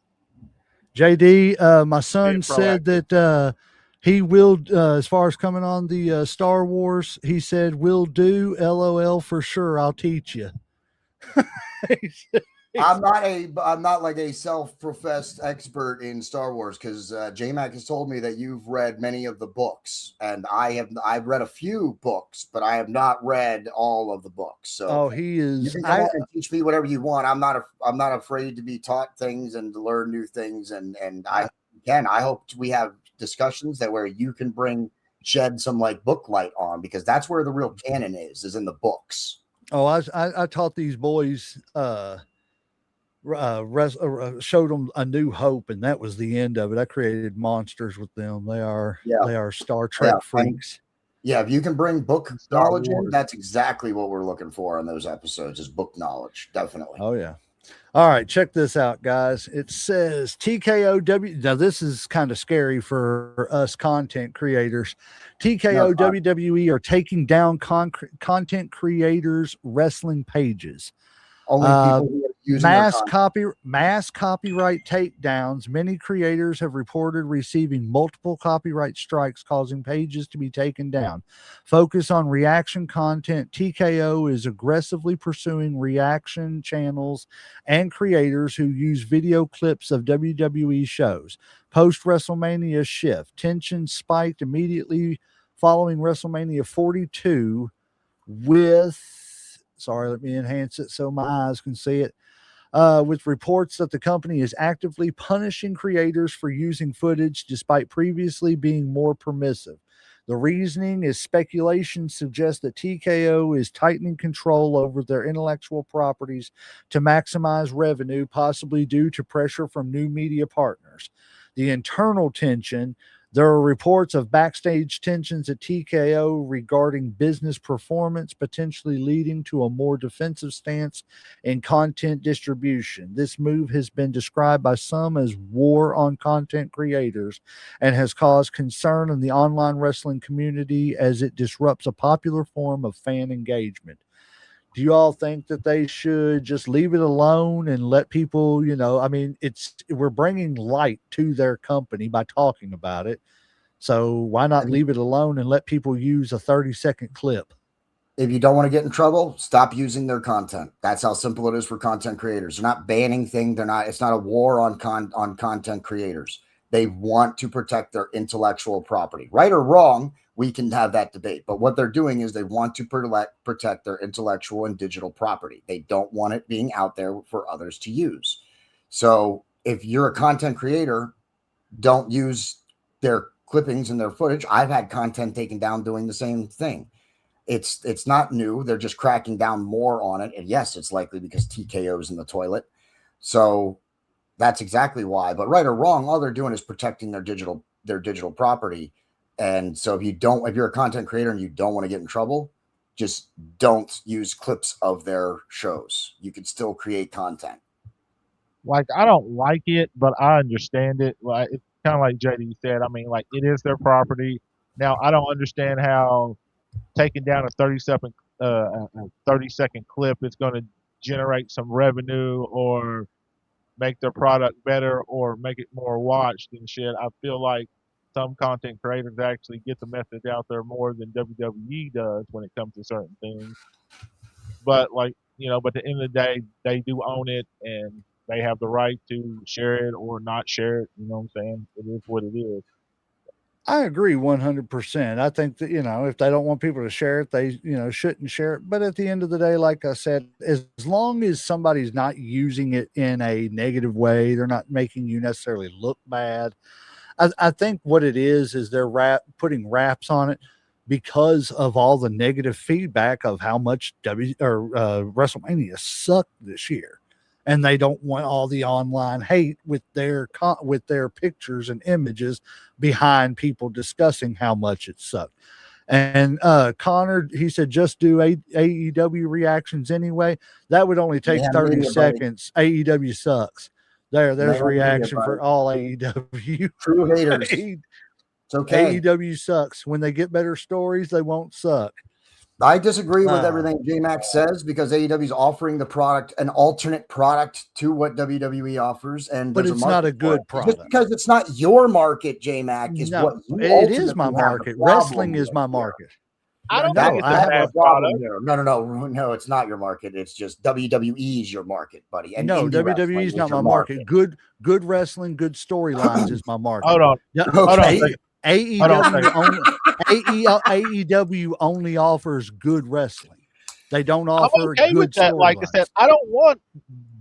JD, my son Being said proactive. that he will, as far as coming on the Star Wars, he said, "Will do. LOL for sure. I'll teach you." I'm not like a self-professed expert in Star Wars because J-Mac has told me that you've read many of the books, and I've read a few books, but I have not read all of the books. So Oh, he you is. can come on and teach me whatever you want. I'm not afraid to be taught things and to learn new things, and I hope we have discussions that where you can shed some like book light on, because that's where the real canon is in the books. Oh, I taught these boys. Showed them A New Hope, and that was the end of it. I created monsters with them. Yeah, They are Star yeah, Trek freaks. yeah, if you can bring book Star knowledge in, Wars. that's exactly what we're looking for in those episodes is book knowledge. Definitely. Oh yeah. All right, check this out, guys. It says TKOW. Now this is kind of scary for us content creators. TKO WWE are taking down content creators' wrestling pages. Only people who are using Mass copyright takedowns. Many creators have reported receiving multiple copyright strikes, causing pages to be taken down. Focus on reaction content. TKO is aggressively pursuing reaction channels and creators who use video clips of WWE shows. Post WrestleMania shift. Tension spiked immediately following WrestleMania 42 with, sorry, let me enhance it so my eyes can see it. With reports that the company is actively punishing creators for using footage despite previously being more permissive. The reasoning is speculation suggests that TKO is tightening control over their intellectual properties to maximize revenue, possibly due to pressure from new media partners. The internal tension. There are reports of backstage tensions at TKO regarding business performance, potentially leading to a more defensive stance in content distribution. This move has been described by some as war on content creators and has caused concern in the online wrestling community as it disrupts a popular form of fan engagement. Do you all think that they should just leave it alone and let people, I mean, we're bringing light to their company by talking about it. So why not leave it alone and let people use a 30-second clip? If you don't want to get in trouble, stop using their content. That's how simple it is for content creators. They're not banning things. It's not a war on content creators. They want to protect their intellectual property. Right or wrong, we can have that debate. But what they're doing is they want to protect their intellectual and digital property. They don't want it being out there for others to use. So if you're a content creator, don't use their clippings and their footage. I've had content taken down doing the same thing. It's not new. They're just cracking down more on it. And yes, it's likely because TKO's in the toilet. So that's exactly why. But right or wrong, all they're doing is protecting their digital property. And so if you're a content creator and you don't want to get in trouble, just don't use clips of their shows. You can still create content. Like I don't like it, but I understand it. Like it's kind of like JD said. I mean, like it is their property. Now I don't understand how taking down a 30-second clip is going to generate some revenue or make their product better or make it more watched and shit. I feel like some content creators actually get the message out there more than WWE does when it comes to certain things. But like, but at the end of the day, they do own it and they have the right to share it or not share it. You know what I'm saying? It is what it is. I agree 100%. I think that, if they don't want people to share it, they, shouldn't share it. But at the end of the day, like I said, as long as somebody's not using it in a negative way, they're not making you necessarily look bad. I think what it is they're putting wraps on it because of all the negative feedback of how much WrestleMania sucked this year. And they don't want all the online hate with their pictures and images behind people discussing how much it sucked. And Connor, he said, just do AEW reactions anyway. That would only take 30 seconds. AEW sucks. There's Man, reaction buddy. for all AEW. True haters. It's okay. AEW sucks. When they get better stories, they won't suck. I disagree with everything J-Max says because AEW is offering the product, an alternate product to what WWE offers, and but it's not a good product. Just because it's not your market, J-Mac, is No, what you it is my ultimately have market. the problem Wrestling is with my here. market. I don't No, think it's I a have bad a problem product. No, it's not your market. It's just WWE is your market, buddy. And No, indie WWE wrestling is not your my market. Good wrestling, good storylines is my market. Hold on. Yeah, Hold on a Okay. second. AEW only offers good wrestling. They don't I'm offer okay good with that. Like I said, storylines. I don't want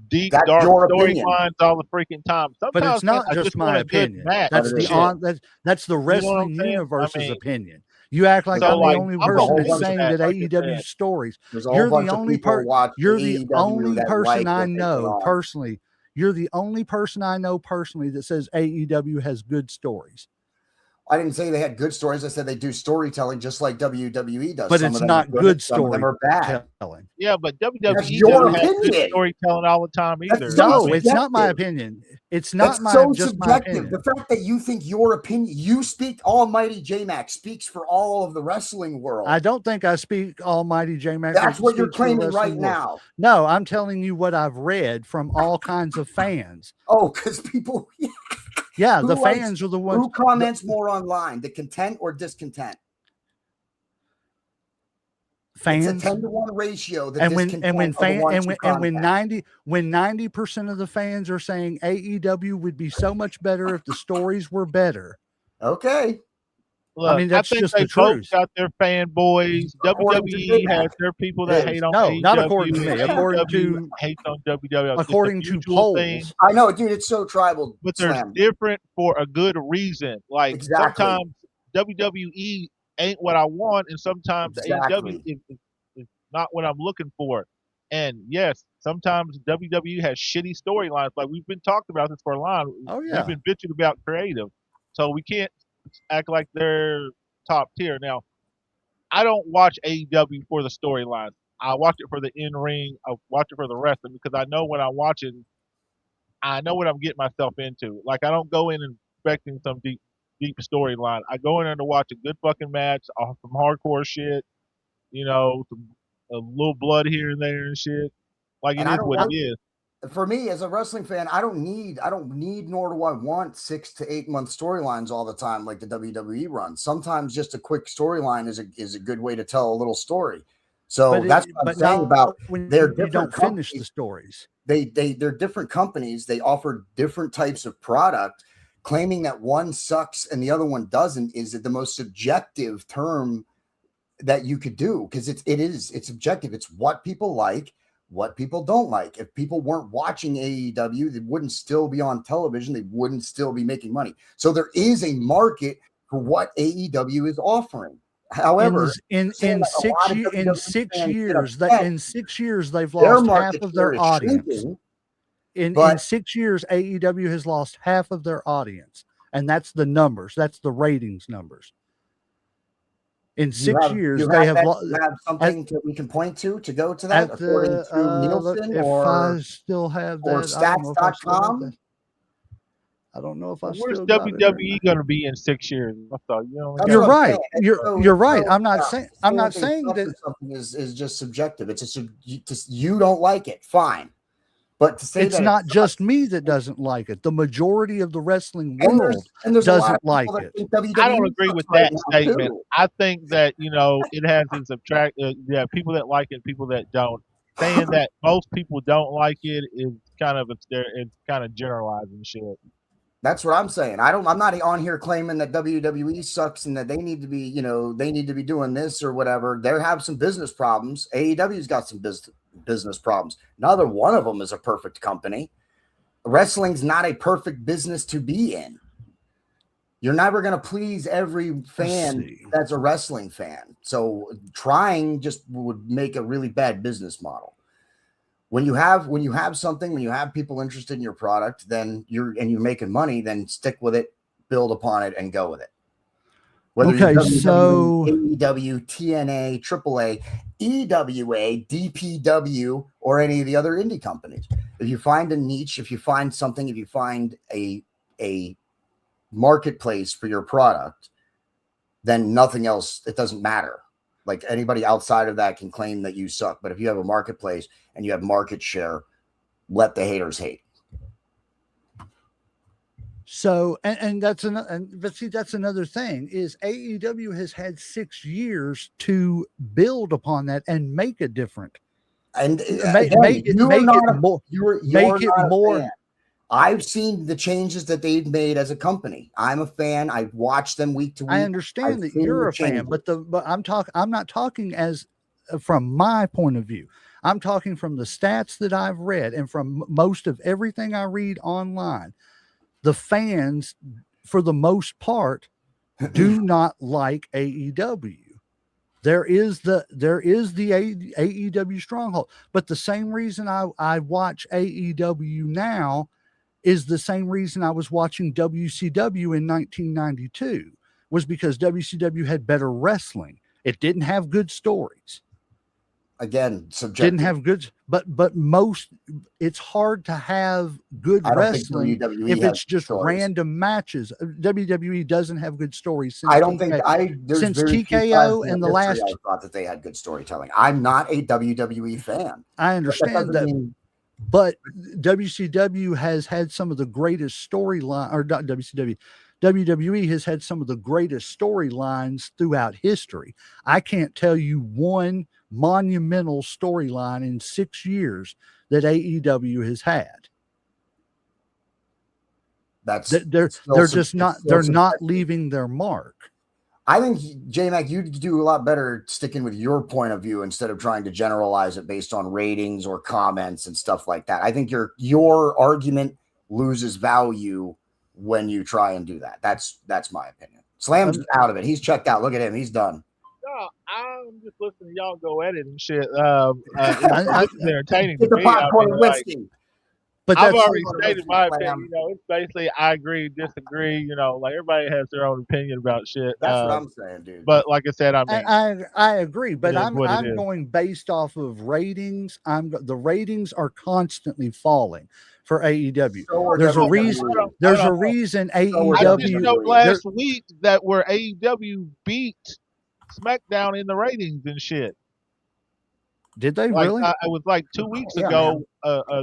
deep, That's dark your opinion. storylines all the freaking time. But Sometimes, it's not man, I just just my want a good opinion. match. That's But the it is. that's the You know what I'm wrestling saying? universe's I mean, opinion. You act like so, I'm the like, only I'm person okay that's with saying that, that like I AEW said. stories. There's a whole You're bunch the of only people watching You're the AEW only that person like I what they put know on. personally. You're the only person I know personally that says AEW has good stories. I didn't say they had good stories. I said they do storytelling just like WWE does. But some it's of them are not good some of them are bad. storytelling. Yeah, but That's WWE your doesn't have good opinion. storytelling all the time either. That's so No, I mean, it's not my subjective. opinion. It's not That's so just my subjective. opinion. The fact that you think your opinion, you speak, Almighty J-Max speaks for all of the wrestling world. I don't think I speak Almighty J-Max. That's what you're speaks for the claiming right wrestling world. now. No, I'm telling you what I've read from all kinds of fans. Oh, because people, Yeah, Who the likes- fans are the ones. who comments more online, the content or discontent? Fans. It's a 10-to-1 ratio. The And when discontent are the ones who comment. when 90% of the fans are saying AEW would be so much better if the stories were better. Okay. look, I mean, that's think just they the truth. both got their fanboys. According to WWE Big has Mac. their people that hate on No, AEW. not according to me. and According AEW to hates on WWE. It's a according to mutual polls. thing, I know, dude. It's so tribal. but they're Slam. different for a good reason. Like Exactly. sometimes WWE ain't what I want, and sometimes Exactly. AEW is not what I'm looking for. And yes, sometimes WWE has shitty storylines. Like we've been talking about this for a while. Oh yeah. We've been bitching about creative, so we can't act like they're top tier. Now, I don't watch AEW for the storyline. I watch it for the in ring. I watch it for the wrestling because I know when I'm watching, I know what I'm getting myself into. Like I don't go in expecting some deep storyline. I go in there to watch a good fucking match, some hardcore shit, a little blood here and there and shit. Like it And I is don't what want- it is. For me as a wrestling fan, I don't need, nor do I want 6 to 8 month storylines all the time like the WWE runs. Sometimes just a quick storyline is a good way to tell a little story. So that's what I'm saying about when they're you different don't finish the companies. stories. They're different companies. They offer different types of product. Claiming that one sucks and the other one doesn't is the most subjective term that you could do because it's subjective. It's what people like, what people don't like. If people weren't watching AEW, they wouldn't still be on television. They wouldn't still be making money. So there is a market for what AEW is offering. However, in 6 years, they've their lost half market of their share is audience. shrinking. In But- 6 years, AEW has lost half of their audience, and that's the numbers. That's the ratings numbers. In 6 years, they have lost. You have something that we can point to go to that, according to Nielsen, if or I still have that, or stats.com. I don't know if I Where's still got it or WWE not. going to be in 6 years? I thought That's You're what I'm right. saying. You're right. I'm not saying that something is just subjective. It's you don't like it, fine. But to say it's that not just me that doesn't like it. The majority of the wrestling and world there's a lot of doesn't like people that it. think WWE I don't agree with sucks right that now, statement. too. I think that it has its people that like it, people that don't. Saying that most people don't like it is it's kind of generalizing shit. That's what I'm saying. I'm not on here claiming that WWE sucks and that they need to be, doing this or whatever. They have some business problems. AEW's got some business problems. Neither one of them is a perfect company. Wrestling's not a perfect business to be in. You're never going to please every fan that's a wrestling fan. So trying just would make a really bad business model. When you have something, when you have people interested in your product, then you're making money, then stick with it, build upon it, and go with it. Whether you're so AEW, TNA, AAA, EWA, DPW, or any of the other indie companies. If you find a niche, if you find something, if you find a marketplace for your product, then nothing else, it doesn't matter. Like anybody outside of that can claim that you suck. But if you have a marketplace and you have market share, let the haters hate. So, and that's another, but see, that's another thing is AEW has had 6 years to build upon that and make it different. And make it more. Make it more. I've seen the changes that they've made as a company. I'm a fan. I've watched them week to week. I understand that you're a fan, but I'm not talking as from my point of view. I'm talking from the stats that I've read and from most of everything I read online. The fans, for the most part, do not like AEW. There is the AEW stronghold, but the same reason I watch AEW now is the same reason I was watching WCW in 1992 was because WCW had better wrestling. It didn't have good stories. Again, subjective. Didn't have good, but most, it's hard to have good wrestling if it's just stories. Random matches. WWE doesn't have good stories. Since since TKO and the last. I thought that they had good storytelling. I'm not a WWE fan. I understand that. But WCW has had some of the greatest storyline, or not WCW, WWE has had some of the greatest storylines throughout history. I can't tell you one monumental storyline in 6 years that AEW has had. They're just not, they're not leaving their mark. I think, J-Mac, you do a lot better sticking with your point of view instead of trying to generalize it based on ratings or comments and stuff like that. I think your argument loses value when you try and do that. That's my opinion. Slam's out of it. He's checked out. Look at him. He's done. No, I'm just listening to y'all go at it and shit. It's entertaining to me. But I've already stated my opinion. It's basically I agree, disagree. Like everybody has their own opinion about shit. That's what I'm saying, dude. But like I said, I agree. But I'm going based off of ratings. The ratings are constantly falling for AEW. There's a reason. There's a reason AEW. I just know last week that where AEW beat SmackDown in the ratings and shit. Did they really? It was like 2 weeks ago.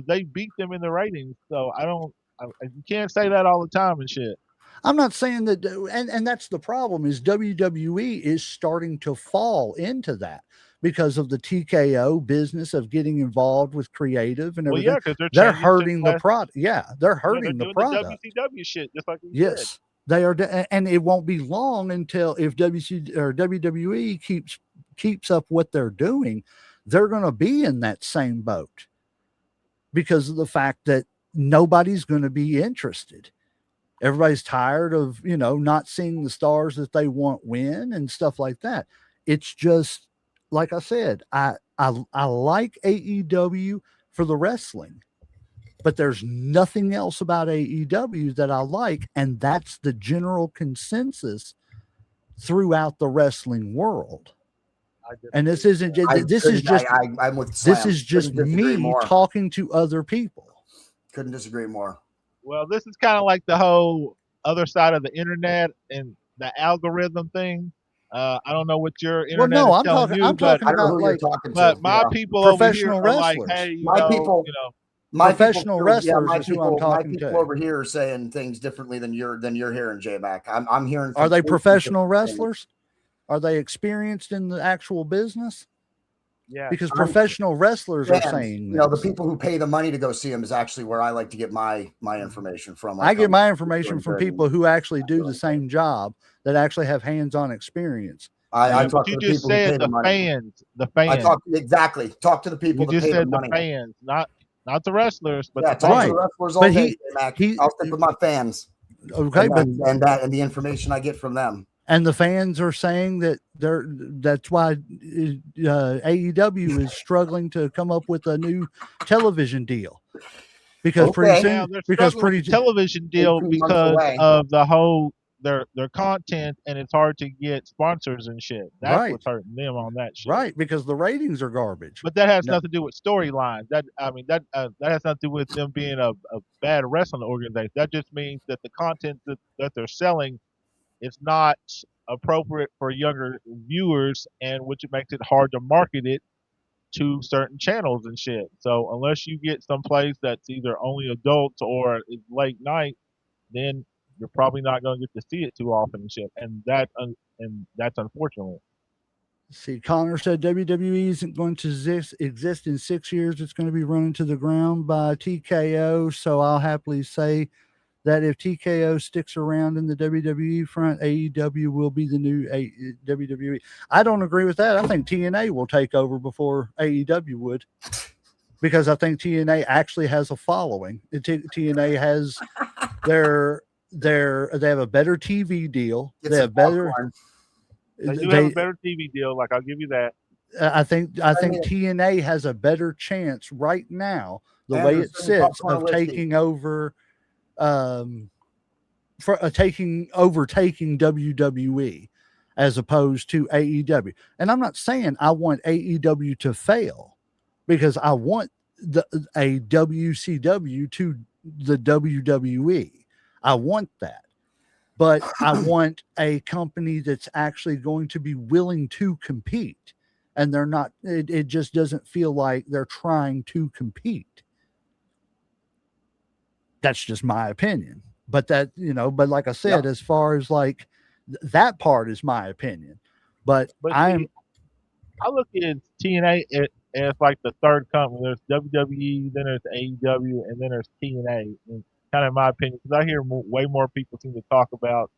They beat them in the ratings. So you can't say that all the time and shit. I'm not saying that, and that's the problem is WWE is starting to fall into that because of the TKO business of getting involved with creative and everything. Well, yeah, they're hurting the product. Yeah, they're hurting the product. The WCW shit, just like you said. They are, and it won't be long until if WWE keeps up what they're doing, they're going to be in that same boat because of the fact that nobody's going to be interested. Everybody's tired of, not seeing the stars that they want win and stuff like that. It's just, like I said, I like AEW for the wrestling, but there's nothing else about AEW that I like. And that's the general consensus throughout the wrestling world. And this isn't just, I'm with Slam. This is just me talking to other people. Couldn't disagree more. Well, this is kind of like the whole other side of the internet and the algorithm thing. I don't know what your internet is telling you, I'm talking about like, but my people professional over here wrestlers. are like, hey, professional wrestlers is who I'm talking to. People over here are saying things differently than you're hearing, J-Mac. I'm hearing. Are they professional wrestlers? Are they experienced in the actual business? Yeah, because professional wrestlers are saying, the people who pay the money to go see them is actually where I like to get my information from. I get my information from people who actually do the same job that actually have hands-on experience. I talk to the people who pay the money. Fans, the fans. I talk to the people. You just said the fans, not the wrestlers, but the wrestlers all day. I'll stick with my fans. Okay, and the information I get from them. And the fans are saying that that's why AEW is struggling to come up with a new television deal. Because television deal because of the whole their content, and it's hard to get sponsors and shit. That's Right. what's hurting them on that shit. Right, because the ratings are garbage. But that has No, nothing to do with storylines. That that has nothing to do with them being a bad wrestling organization. That just means that the content that they're selling is not appropriate for younger viewers, and which makes it hard to market it to certain channels and shit. So unless you get someplace that's either only adults or is late night, then you're probably not going to get to see it too often and shit. And that's unfortunate. see, Connor said WWE isn't going to exist in 6 years. It's going to be run into the ground by TKO. So I'll happily say that if TKO sticks around in the WWE front, AEW will be the new WWE. I don't agree with that. I think TNA will take over before AEW would, because I think TNA actually has a following. TNA has they have a better TV deal. Get They some have better. popcorn. They do have a better TV deal. Like, I'll give you that. I think mean- TNA has a better chance right now, the And way there's it so many sits, popcorn of whiskey. taking over, for overtaking WWE as opposed to AEW. And I'm not saying I want AEW to fail, because I want a WCW to the WWE. I want that. But I want a company that's actually going to be willing to compete. And they're not, it just doesn't feel like they're trying to compete. That's just my opinion. But that, but like I said, as far as like that part is my opinion. But I look at TNA as like the third company. There's WWE, then there's AEW, and then there's TNA. And kind of my opinion, because I hear way more people seem to talk about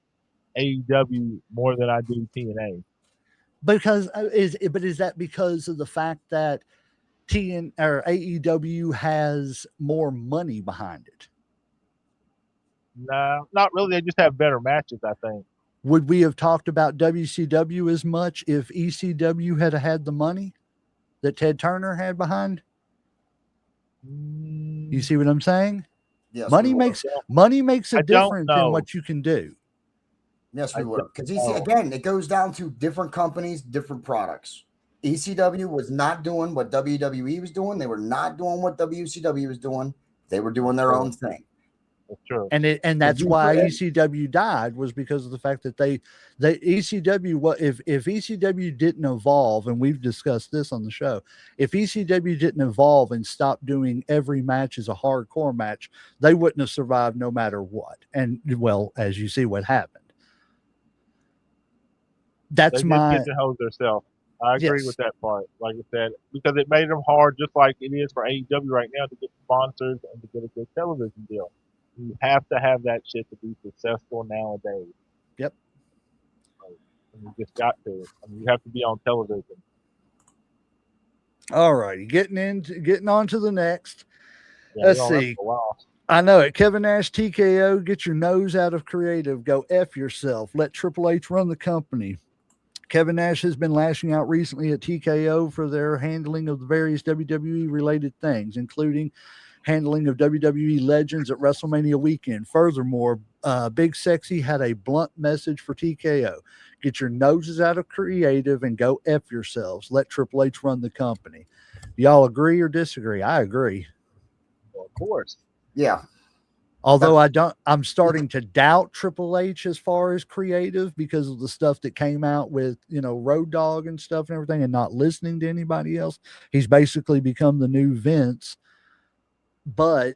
AEW more than I do TNA. Because is that because of the fact that AEW has more money behind it? No, not really. They just have better matches, I think. Would we have talked about WCW as much if ECW had the money that Ted Turner had behind? You see what I'm saying? Yes, money makes a difference in what you can do. Yes, we would. Because again, it goes down to different companies, different products. ECW was not doing what WWE was doing. They were not doing what WCW was doing. They were doing their own thing. That's true. And that's why ECW died, was because of the fact that they ECW, if ECW didn't evolve, and we've discussed this on the show, if ECW didn't evolve and stop doing every match as a hardcore match, they wouldn't have survived no matter what. And well, as you see what happened. That's they my pigeonhole themselves. I agree with that part. Like I said, because it made them hard, just like it is for AEW right now, to get sponsors and to get a good television deal. You have to have that shit to be successful nowadays. Yep. And you just got to. I mean, you have to be on television. All righty, getting on to the next. Yeah, Let's see. I know it. Kevin Nash, TKO, get your nose out of creative. Go F yourself. Let Triple H run the company. Kevin Nash has been lashing out recently at TKO for their handling of the various WWE related things, including handling of WWE legends at WrestleMania weekend. Furthermore, Big Sexy had a blunt message for TKO. Get your noses out of creative and go F yourselves. Let Triple H run the company. Do y'all agree or disagree? I agree. Well, of course. Yeah. Although I'm starting to doubt Triple H as far as creative, because of the stuff that came out with, Road Dogg and stuff and everything, and not listening to anybody else. He's basically become the new Vince. But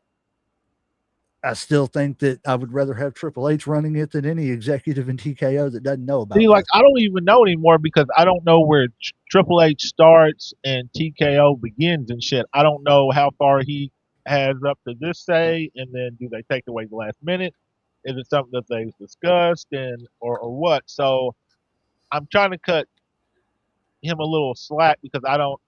I still think that I would rather have Triple H running it than any executive in TKO that doesn't know about it. Like, I don't even know anymore, because I don't know where Triple H starts and TKO begins and shit. I don't know how far he has up to this say, and then do they take away the last minute? Is it something that they've discussed or what? So I'm trying to cut him a little slack, because I don't,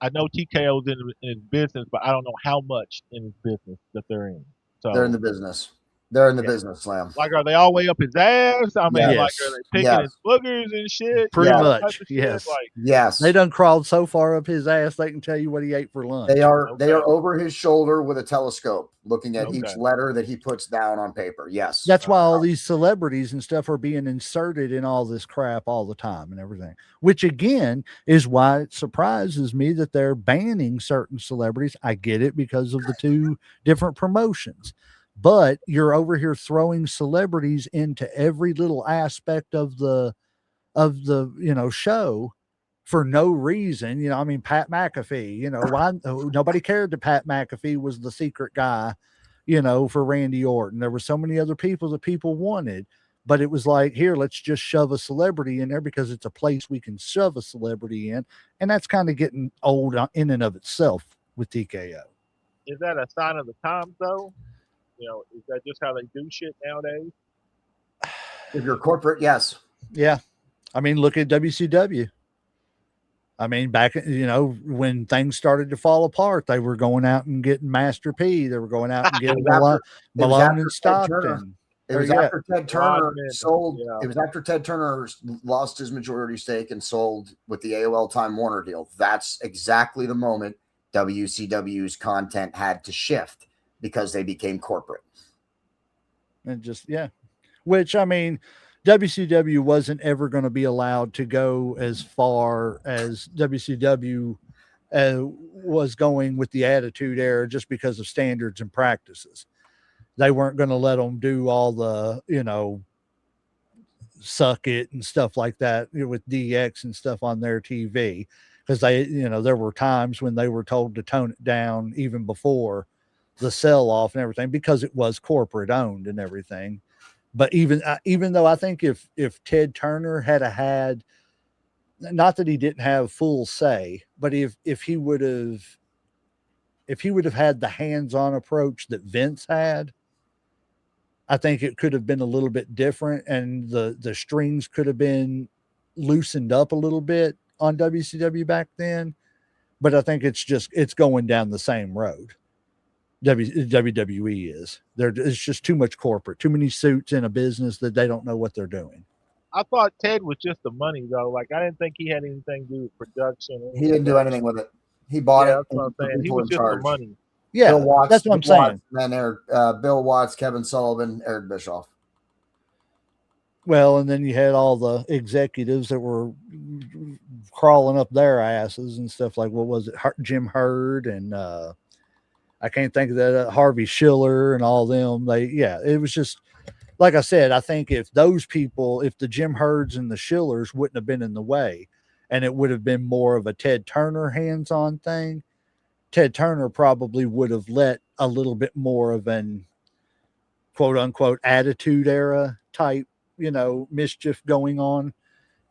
I know TKO's in his business, but I don't know how much in his business that they're in. So they're in the business. They're in the Yeah. business, Slam. Like, are they all way up his ass? I mean, Yes. like, are they picking his boogers and shit? Pretty All much, type of shit? yes. Like, Yes. They done crawled so far up his ass they can tell you what he ate for lunch. They are Okay. over his shoulder with a telescope looking at Okay. each letter that he puts down on paper. Yes. That's why all these celebrities and stuff are being inserted in all this crap all the time and everything, which again is why it surprises me that they're banning certain celebrities. I get it because of the two different promotions, but you're over here throwing celebrities into every little aspect of the show for no reason. I mean, Pat McAfee, why nobody cared that Pat McAfee was the secret guy, for Randy Orton. There were so many other people that people wanted, but it was like, here, let's just shove a celebrity in there because it's a place we can shove a celebrity in. And that's kind of getting old in and of itself with TKO. Is that a sign of the times, though? Is that just how they do shit nowadays? If you're corporate, yes. Yeah. I mean, look at WCW. I mean, back, when things started to fall apart, they were going out and getting Master P. They were going out and getting Malone and Stockton. It was after Ted Turner sold. It was after Ted Turner lost his majority stake and sold with the AOL Time Warner deal. That's exactly the moment WCW's content had to shift because they became corporate. And which, I mean, WCW wasn't ever going to be allowed to go as far as WCW was going with the Attitude Era just because of standards and practices. They weren't going to let them do all the, suck it and stuff like that with DX and stuff on their TV. Because there were times when they were told to tone it down even before the sell off and everything because it was corporate owned and everything. But even though I think if Ted Turner had, not that he didn't have full say, but if he would have had the hands-on approach that Vince had, I think it could have been a little bit different, and the strings could have been loosened up a little bit on WCW back then. But I think it's going down the same road. WWE is. It's just too much corporate, too many suits in a business that they don't know what they're doing. I thought Ted was just the money, though. Like, I didn't think he had anything to do with production. He didn't do anything with it. He bought it. That's what I'm saying. He was just the money. Yeah, Bill Watts, that's what I'm saying. And then Bill Watts, Kevin Sullivan, Eric Bischoff. Well, and then you had all the executives that were crawling up their asses and stuff like, what was it? Jim Hurd and I can't think of that. Harvey Schiller and all them. It was just, like I said, I think if those people, if the Jim Hurds and the Schillers wouldn't have been in the way and it would have been more of a Ted Turner hands-on thing, Ted Turner probably would have let a little bit more of an quote unquote attitude era type, mischief going on,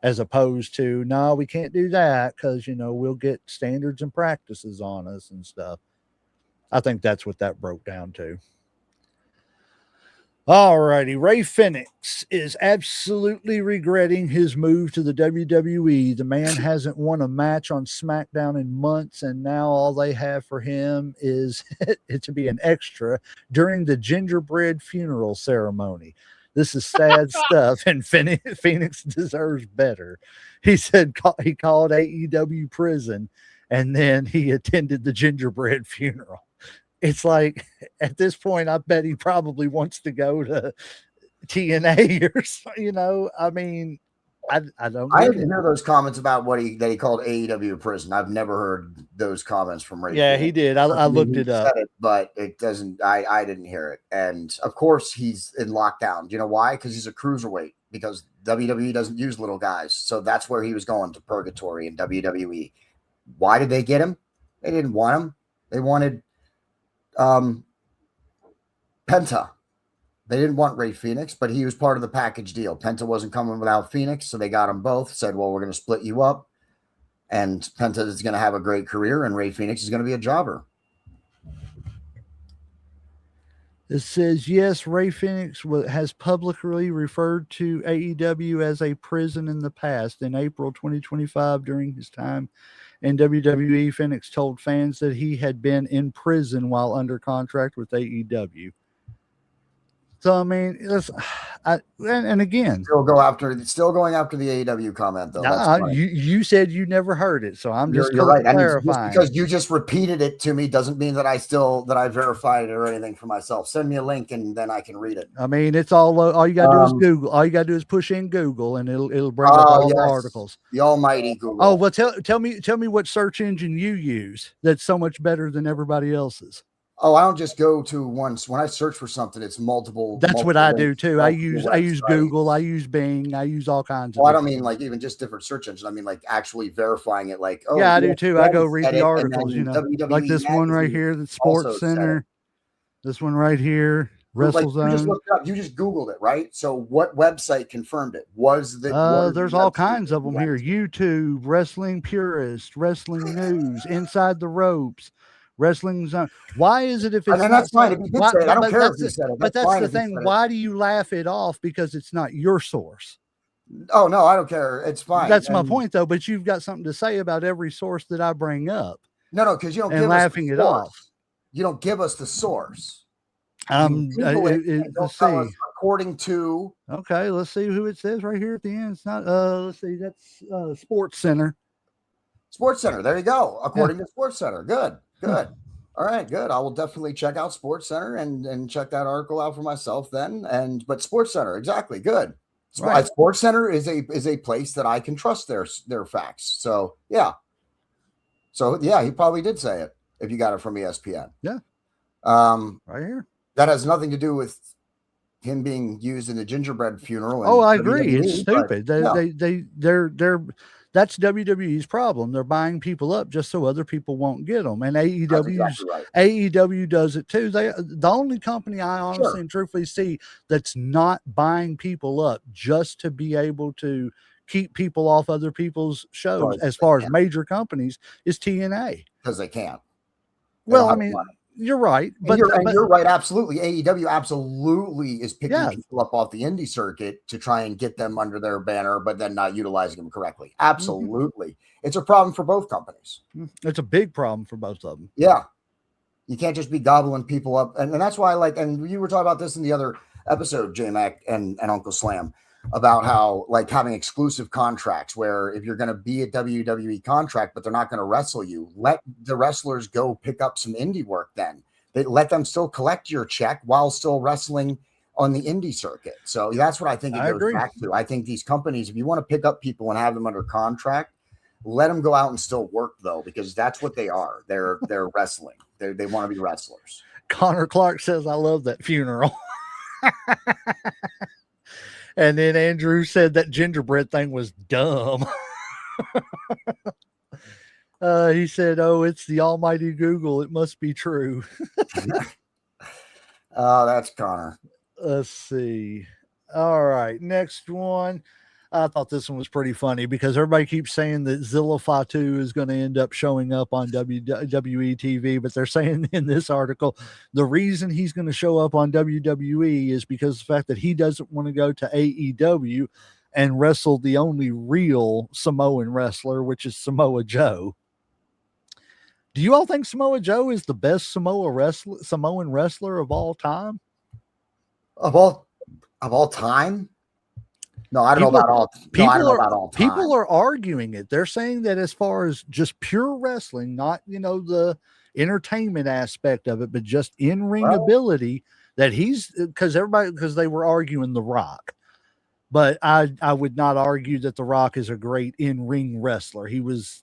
as opposed to, no, we can't do that because, we'll get standards and practices on us and stuff. I think that's what that broke down to. All righty. Ray Phoenix is absolutely regretting his move to the WWE. The man hasn't won a match on SmackDown in months, and now all they have for him is to be an extra during the gingerbread funeral ceremony. This is sad stuff, and Phoenix deserves better. He said he called AEW prison, and then he attended the gingerbread funeral. It's like, at this point, I bet he probably wants to go to TNA or something, I mean, I don't. I didn't hear those comments about that he called AEW a prison. I've never heard those comments from Ray. Yeah, he did. I looked it up. But it doesn't. I didn't hear it. And of course, he's in lockdown. Do you know why? Because he's a cruiserweight. Because WWE doesn't use little guys, so that's where he was going, to purgatory in WWE. Why did they get him? They didn't want him. They wanted Penta. They didn't want Ray Phoenix, but he was part of the package deal. Penta wasn't coming without Phoenix, so they got them both. Said, well, we're going to split you up, and Penta is going to have a great career, and Ray Phoenix is going to be a jobber. It says, yes, Ray Phoenix has publicly referred to AEW as a prison in the past. In April 2025, during his time in WWE, Phoenix told fans that he had been in prison while under contract with AEW. So I mean, and again, Still going after the AEW comment though. That's nah, funny. you said you never heard it, so I'm just You're right. I mean, just clarifying. because you just repeated it to me doesn't mean that I verified it or anything for myself. Send me a link and then I can read it. I mean, it's all you gotta do is Google. All you gotta do is push in Google, and it'll bring up all the articles. The almighty Google. Oh, well, tell me what search engine you use that's so much better than everybody else's. Oh, I don't just go to once. When I search for something, it's multiple. That's what I do too. I use websites. Google, I use Bing, I use all kinds of. Well, I don't mean like even just different search engines. I mean like actually verifying it. Like, oh yeah, I do too. I go read the articles. WWE like this one right here, the Sports Center. This one right here, WrestleZone. You just looked it up. You just Googled it, right? So what website confirmed it? There's all kinds of them here. YouTube, Wrestling Purist, Wrestling News, Inside the Ropes. Wrestling Zone. Why is it if it's that's fine? If you did say it, I don't care if you said it. But that's the thing. Why do you laugh it off? Because it's not your source. Oh no, I don't care. It's fine. That's my point, though. But you've got something to say about every source that I bring up. No, because you don't give laughing us it off. You don't give us the source. Let's see. According to let's see who it says right here at the end. It's not. Let's see. That's Sports Center. Sports Center. There you go. According to Sports Center. Good. All right, good. I will definitely check out Sports Center and check that article out for myself then. But Sports Center, exactly, good. Right. Sports Center is a place that I can trust their facts. So yeah. He probably did say it if you got it from ESPN. Yeah. Right here. That has nothing to do with him being used in the gingerbread funeral. Oh, I agree. It's stupid. They're that's WWE's problem. They're buying people up just so other people won't get them. And AEW does it too. The only company I honestly and truthfully see that's not buying people up just to be able to keep people off other people's shows as far as major companies is TNA. Because they can't. Well, I mean, you're right. But you're right. Absolutely. AEW absolutely is picking people up off the indie circuit to try and get them under their banner, but then not utilizing them correctly. Absolutely. It's a problem for both companies. It's a big problem for both of them. Yeah. You can't just be gobbling people up. And that's why and you were talking about this in the other episode, J-Mac and Uncle Slam, about how having exclusive contracts where if you're going to be a WWE contract, but they're not going to wrestle you, let the wrestlers go pick up some indie work. Then they let them still collect your check while still wrestling on the indie circuit. So that's what I think it goes back to. I think these companies, if you want to pick up people and have them under contract, let them go out and still work though, because that's what they are. They're wrestling. They want to be wrestlers. Connor Clark says, I love that funeral. And then Andrew said that gingerbread thing was dumb. He said, oh, it's the almighty Google. It must be true. Oh, that's Connor. Let's see. All right. Next one. I thought this one was pretty funny because everybody keeps saying that Zilla Fatu is going to end up showing up on WWE TV, but they're saying in this article, the reason he's going to show up on WWE is because of the fact that he doesn't want to go to AEW and wrestle the only real Samoan wrestler, which is Samoa Joe. Do you all think Samoa Joe is the best Samoan wrestler of all time? Of all time? No, I don't know about all. I don't know about all time. People are arguing it. They're saying that as far as just pure wrestling, not the entertainment aspect of it, but just in-ring ability, that he's because they were arguing The Rock. But I would not argue that The Rock is a great in-ring wrestler. He was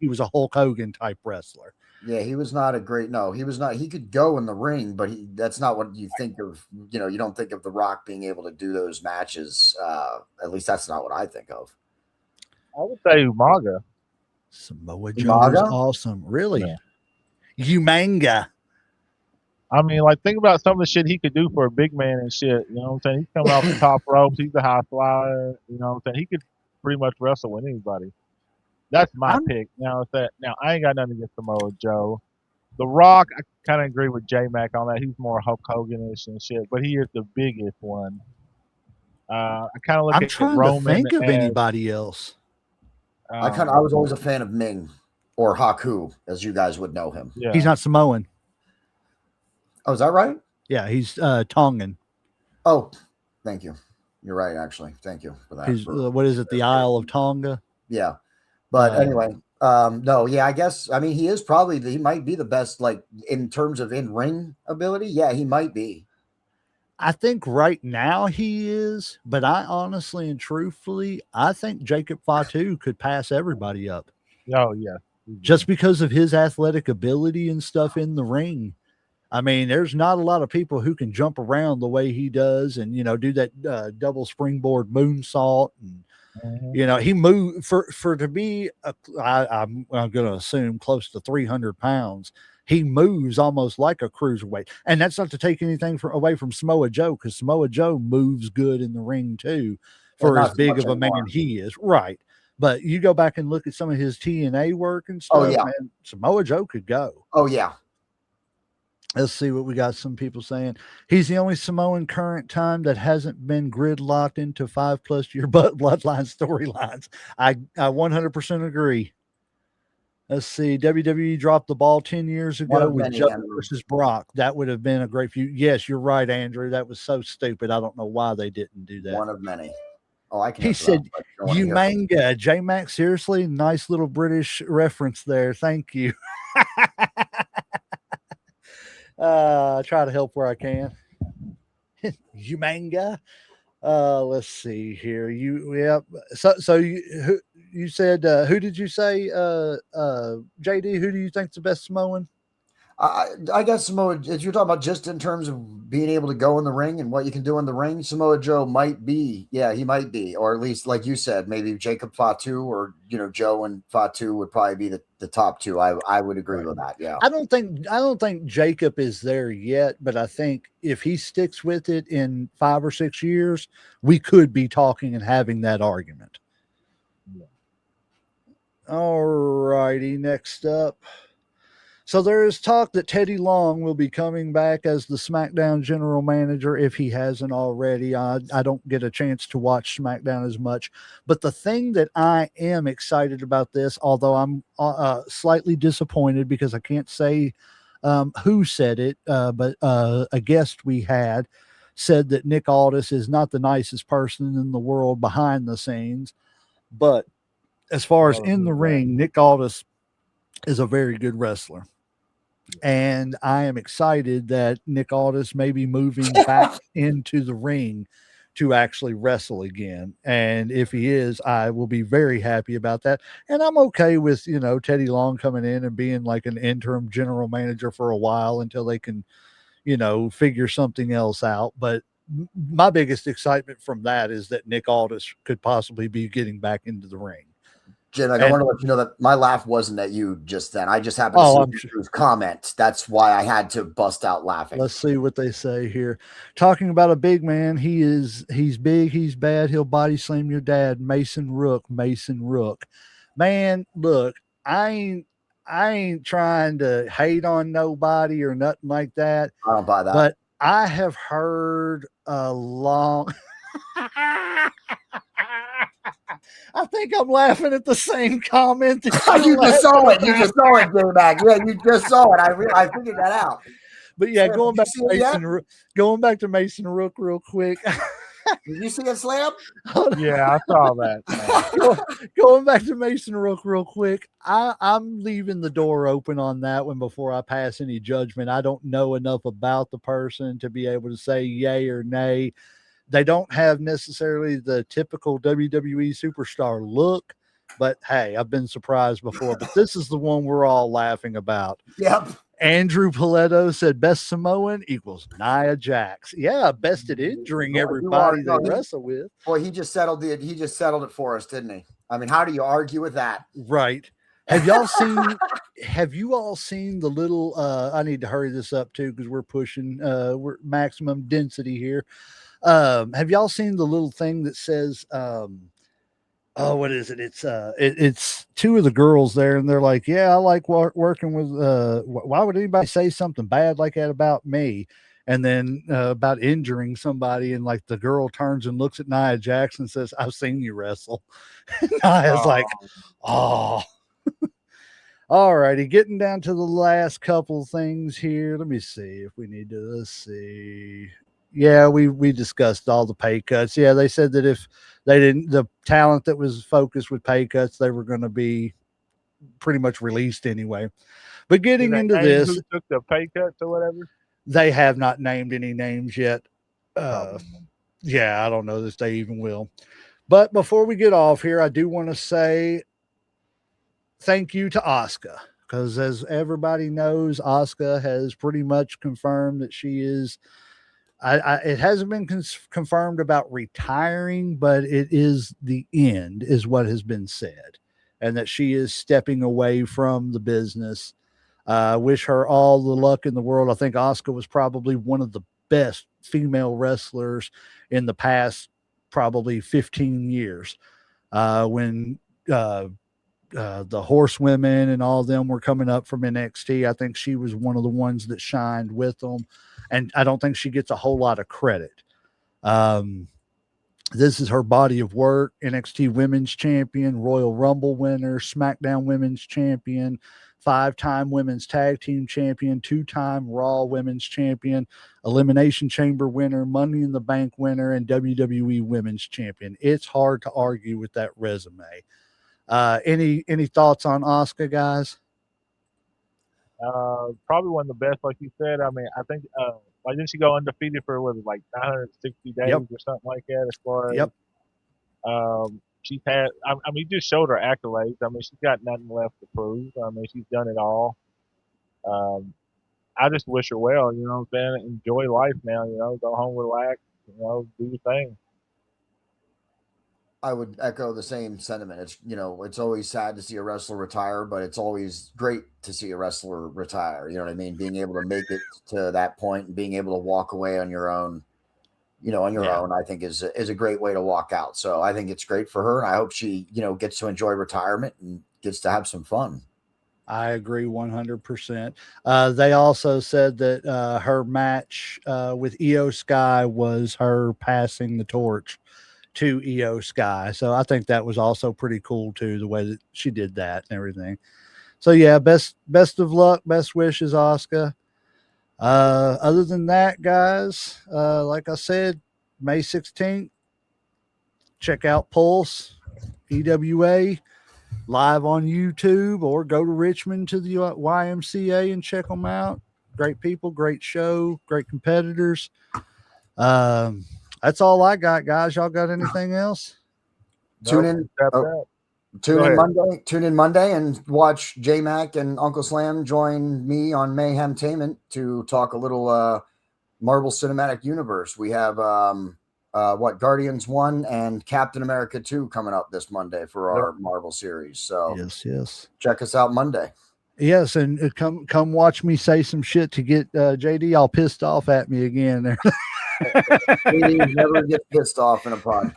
he was a Hulk Hogan type wrestler. Yeah, he was not a great. No, he was not. He could go in the ring, but that's not what you think of. You don't think of The Rock being able to do those matches. At least that's not what I think of. I would say Umaga. Samoa Joe is awesome. Really? Yeah. Umanga. I mean, think about some of the shit he could do for a big man and shit. You know what I'm saying? He's coming off the top ropes. He's a high flyer. You know what I'm saying? He could pretty much wrestle with anybody. That's my pick. Now I ain't got nothing against Samoa Joe. The Rock, I kind of agree with J-Mac on that. He's more Hulk Hogan-ish and shit, but he is the biggest one. I kind of look at Roman. I'm trying to think of anybody else. I was always a fan of Ming or Haku, as you guys would know him. Yeah. He's not Samoan. Oh, is that right? Yeah, he's Tongan. Oh, thank you. You're right, actually. Thank you for that. He's what is it? The Isle of Tonga. Yeah. But anyway, no, yeah, I guess, I mean, he might be the best, like, in terms of in-ring ability. Yeah, he might be. I think right now he is, but I honestly and truthfully, I think Jacob Fatu could pass everybody up Oh yeah. just because of his athletic ability and stuff in the ring. I mean, there's not a lot of people who can jump around the way he does and, do that double springboard moonsault. And, Mhm. he moved for to be, I'm going to assume close to 300 pounds. He moves almost like a cruiserweight. And that's not to take anything away from Samoa Joe, because Samoa Joe moves good in the ring too, Well, for not as so big much of a man anymore. he is. Right. But you go back and look at some of his TNA work and Oh, stuff, yeah. man, Samoa Joe could go. Oh, yeah. Let's see what we got. Some people saying he's the only Samoan current time that hasn't been gridlocked into 5+ year bloodline storylines. I 100% agree. Let's see. WWE dropped the ball 10 years One ago of with many, Joe Andrew. versus Brock. That would have been a great feud. Yes, you're right, Andrew. That was so stupid. I don't know why they didn't do that. One of many. Oh, I can He answer that, said, but you don't wanna "You hear it. manga, J Max." Seriously, nice little British reference there. Thank you. Try to help where I can. You manga. Let's see here. You said who did you say? JD, who do you think's the best Samoan? I guess Samoa, if you're talking about just in terms of being able to go in the ring and what you can do in the ring, Samoa Joe might be. Yeah, he might be. Or at least, like you said, maybe Jacob Fatu or, Joe and Fatu would probably be the top two. I would agree Right. with that. Yeah. I don't think Jacob is there yet, but I think if he sticks with it in 5 or 6 years, we could be talking and having that argument. Yeah. All righty, next up. So there is talk that Teddy Long will be coming back as the SmackDown general manager if he hasn't already. I don't get a chance to watch SmackDown as much, but the thing that I am excited about this, although I'm slightly disappointed because I can't say who said it, but a guest we had said that Nick Aldis is not the nicest person in the world behind the scenes, but as far as in the ring, Nick Aldis is a very good wrestler. And I am excited that Nick Aldis may be moving back into the ring to actually wrestle again. And if he is, I will be very happy about that. And I'm okay with, Teddy Long coming in and being like an interim general manager for a while until they can, figure something else out. But my biggest excitement from that is that Nick Aldis could possibly be getting back into the ring. Jim, I want to let you know that my laugh wasn't at you just then. I just happened to see Drew's comment. That's why I had to bust out laughing. Let's see what they say here. Talking about a big man. He's big. He's bad. He'll body slam your dad. Mason Rook. Man, look, I ain't trying to hate on nobody or nothing like that. I don't buy that. But I have heard a long I think I'm laughing at the same comment. You just saw it. You just saw it, J-Mac. Yeah, you just saw it. I figured that out. But yeah, going back to Mason Rook real quick. Did you see it, Slam? Yeah, I saw that. Going back to Mason Rook real quick. I'm leaving the door open on that one before I pass any judgment. I don't know enough about the person to be able to say yay or nay. They don't have necessarily the typical WWE superstar look, but hey, I've been surprised before. But this is the one we're all laughing about. Yep. Andrew Paletto said best Samoan equals Nia Jax. Yeah, best at injuring everybody they wrestle with. Boy, he just settled it for us, didn't he? I mean, how do you argue with that? Right. Have you all seen the little I need to hurry this up too because we're pushing we're maximum density here. Have y'all seen the little thing that says what is it? It's two of the girls there, and they're like, yeah, I like working with why would anybody say something bad like that about me? And then about injuring somebody, and like the girl turns and looks at Nia Jax and says, I've seen you wrestle. Nia's like, oh. All righty, getting down to the last couple things here. Let me see if we need to, let's see. Yeah, we discussed all the pay cuts. Yeah, they said that if they didn't, the talent that was focused with pay cuts, they were going to be pretty much released anyway. But Did getting they into name this, who took the pay cuts or whatever? they have not named any names yet. Probably. Yeah, I don't know that they even will. But before we get off here, I do want to say thank you to Asuka, because as everybody knows, Asuka has pretty much confirmed that she is. It hasn't been confirmed about retiring, but it is the end, is what has been said, and that she is stepping away from the business. Wish her all the luck in the world. I think Asuka was probably one of the best female wrestlers in the past, probably 15 years. When the horsewomen and all of them were coming up from NXT, I think she was one of the ones that shined with them. And I don't think she gets a whole lot of credit. This is her body of work: NXT Women's Champion, Royal Rumble winner, SmackDown Women's Champion, 5-time Women's Tag Team Champion, 2-time Raw Women's Champion, Elimination Chamber winner, Money in the Bank winner, and WWE Women's Champion. It's hard to argue with that resume. Any thoughts on Asuka, guys? Probably one of the best, like you said. I mean, I think like didn't she go undefeated for what was it, like 960 days Yep. or something like that? As far as Yep. she's had, I mean, just showed her accolades. I mean, she's got nothing left to prove. I mean, she's done it all. Um, I just wish her well. You know what I'm saying? Enjoy life now. You know, go home, relax. You know, do your thing. I would echo the same sentiment. It's, you know, it's always sad to see a wrestler retire, but it's always great to see a wrestler retire. You know what I mean? Being able to make it to that point and being able to walk away on your own, you know, on your own, I think is a great way to walk out. So I think it's great for her. And I hope she, you know, gets to enjoy retirement and gets to have some fun. I agree 100%. They also said that her match with Io Sky was her passing the torch to Io Sky. So I think that was also pretty cool too, the way that she did that and everything. So yeah, best of luck, best wishes, Asuka. Other than that, guys, like I said, May 16th, check out Pulse, EWA, live on YouTube, or go to Richmond to the YMCA and check them out. Great people, great show, great competitors. That's all I got, guys. Y'all got anything else? Tune in Monday and watch J-Mac and Uncle Slam join me on Mayhemtainment to talk a little Marvel Cinematic Universe. We have Guardians 1 and Captain America 2 coming up this Monday for our Marvel series. So yes, check us out Monday. Yes, and come watch me say some shit to get JD all pissed off at me again there. He never gets pissed off in a podcast.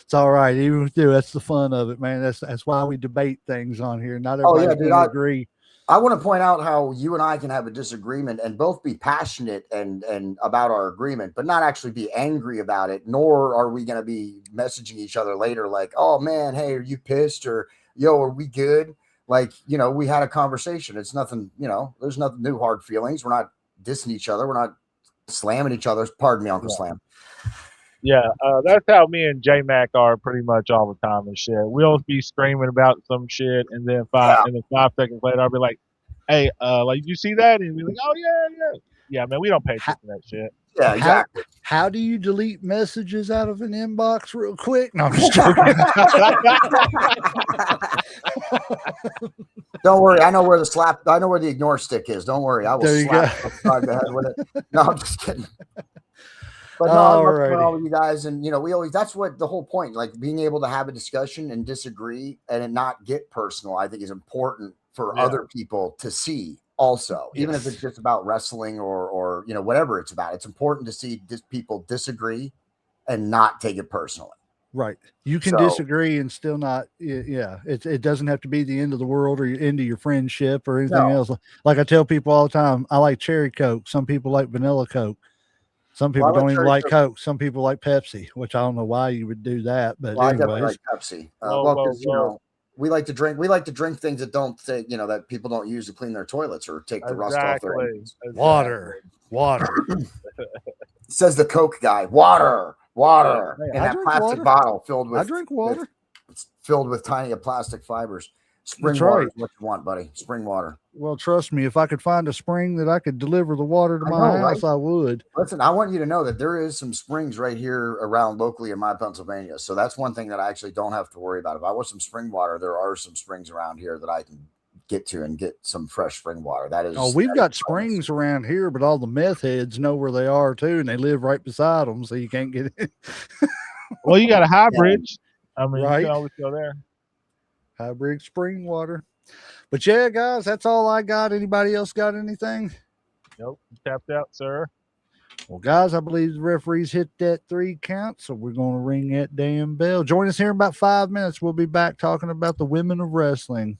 It's all right. Even with you, that's the fun of it, man. That's why we debate things on here. Not everybody can agree. I want to point out how you and I can have a disagreement and both be passionate and about our agreement, but not actually be angry about it. Nor are we going to be messaging each other later like, "Oh man, hey, are you pissed?" or "Yo, are we good?" Like, you know, we had a conversation. It's nothing, you know, there's nothing new hard feelings. We're not dissing each other. We're not slamming each other. Pardon me, Uncle Slam. Yeah, that's how me and J-Mac are pretty much all the time and shit. We'll be screaming about some shit, and then 5 seconds later, I'll be like, "Hey, like, you see that?" And we're like, "Oh yeah." Yeah, man, we don't pay attention to that shit. Yeah, exactly. How do you delete messages out of an inbox real quick? No, I'm just joking. Don't worry, I know where the ignore stick is. Don't worry, I will slap the head with it. No, I'm just kidding. But no, I love all of you guys, and you know, that's what the whole point, like being able to have a discussion and disagree and not get personal, I think is important for other people to see also, even if it's just about wrestling or you know, whatever it's about. It's important to see people disagree and not take it personally. Right. You can disagree and still not. Yeah. It doesn't have to be the end of the world or end of your friendship or anything else. Like I tell people all the time, I like cherry Coke. Some people like vanilla Coke. Some people don't even like Coke. Some people like Pepsi, which I don't know why you would do that. But I definitely like Pepsi. Whoa. We like to drink. We like to drink things that don't take, that people don't use to clean their toilets or take the rust off their engines. Water. Says the Coke guy. Water. Hey, in I that drink plastic water. bottle filled with. I drink water. It's filled with tiny plastic fibers. Spring That's water right. is what you want, buddy. Spring water. Well, trust me, if I could find a spring that I could deliver the water to I my know, house, right? I would. Listen, I want you to know that there is some springs right here around locally in my Pennsylvania. So that's one thing that I actually don't have to worry about. If I want some spring water, there are some springs around here that I can get to and get some fresh spring water. That is. Oh, we've got springs around here, but all the meth heads know where they are too, and they live right beside them, so you can't get in. Well, you got a high bridge. I mean, Right. you can always go there. Hybrid spring water. But yeah, guys, that's all I got. Anybody else got anything? Nope, tapped out, sir. Well, guys, I believe the referees hit that 3 count, so we're going to ring that damn bell. Join us here in about 5 minutes. We'll be back talking about the women of wrestling.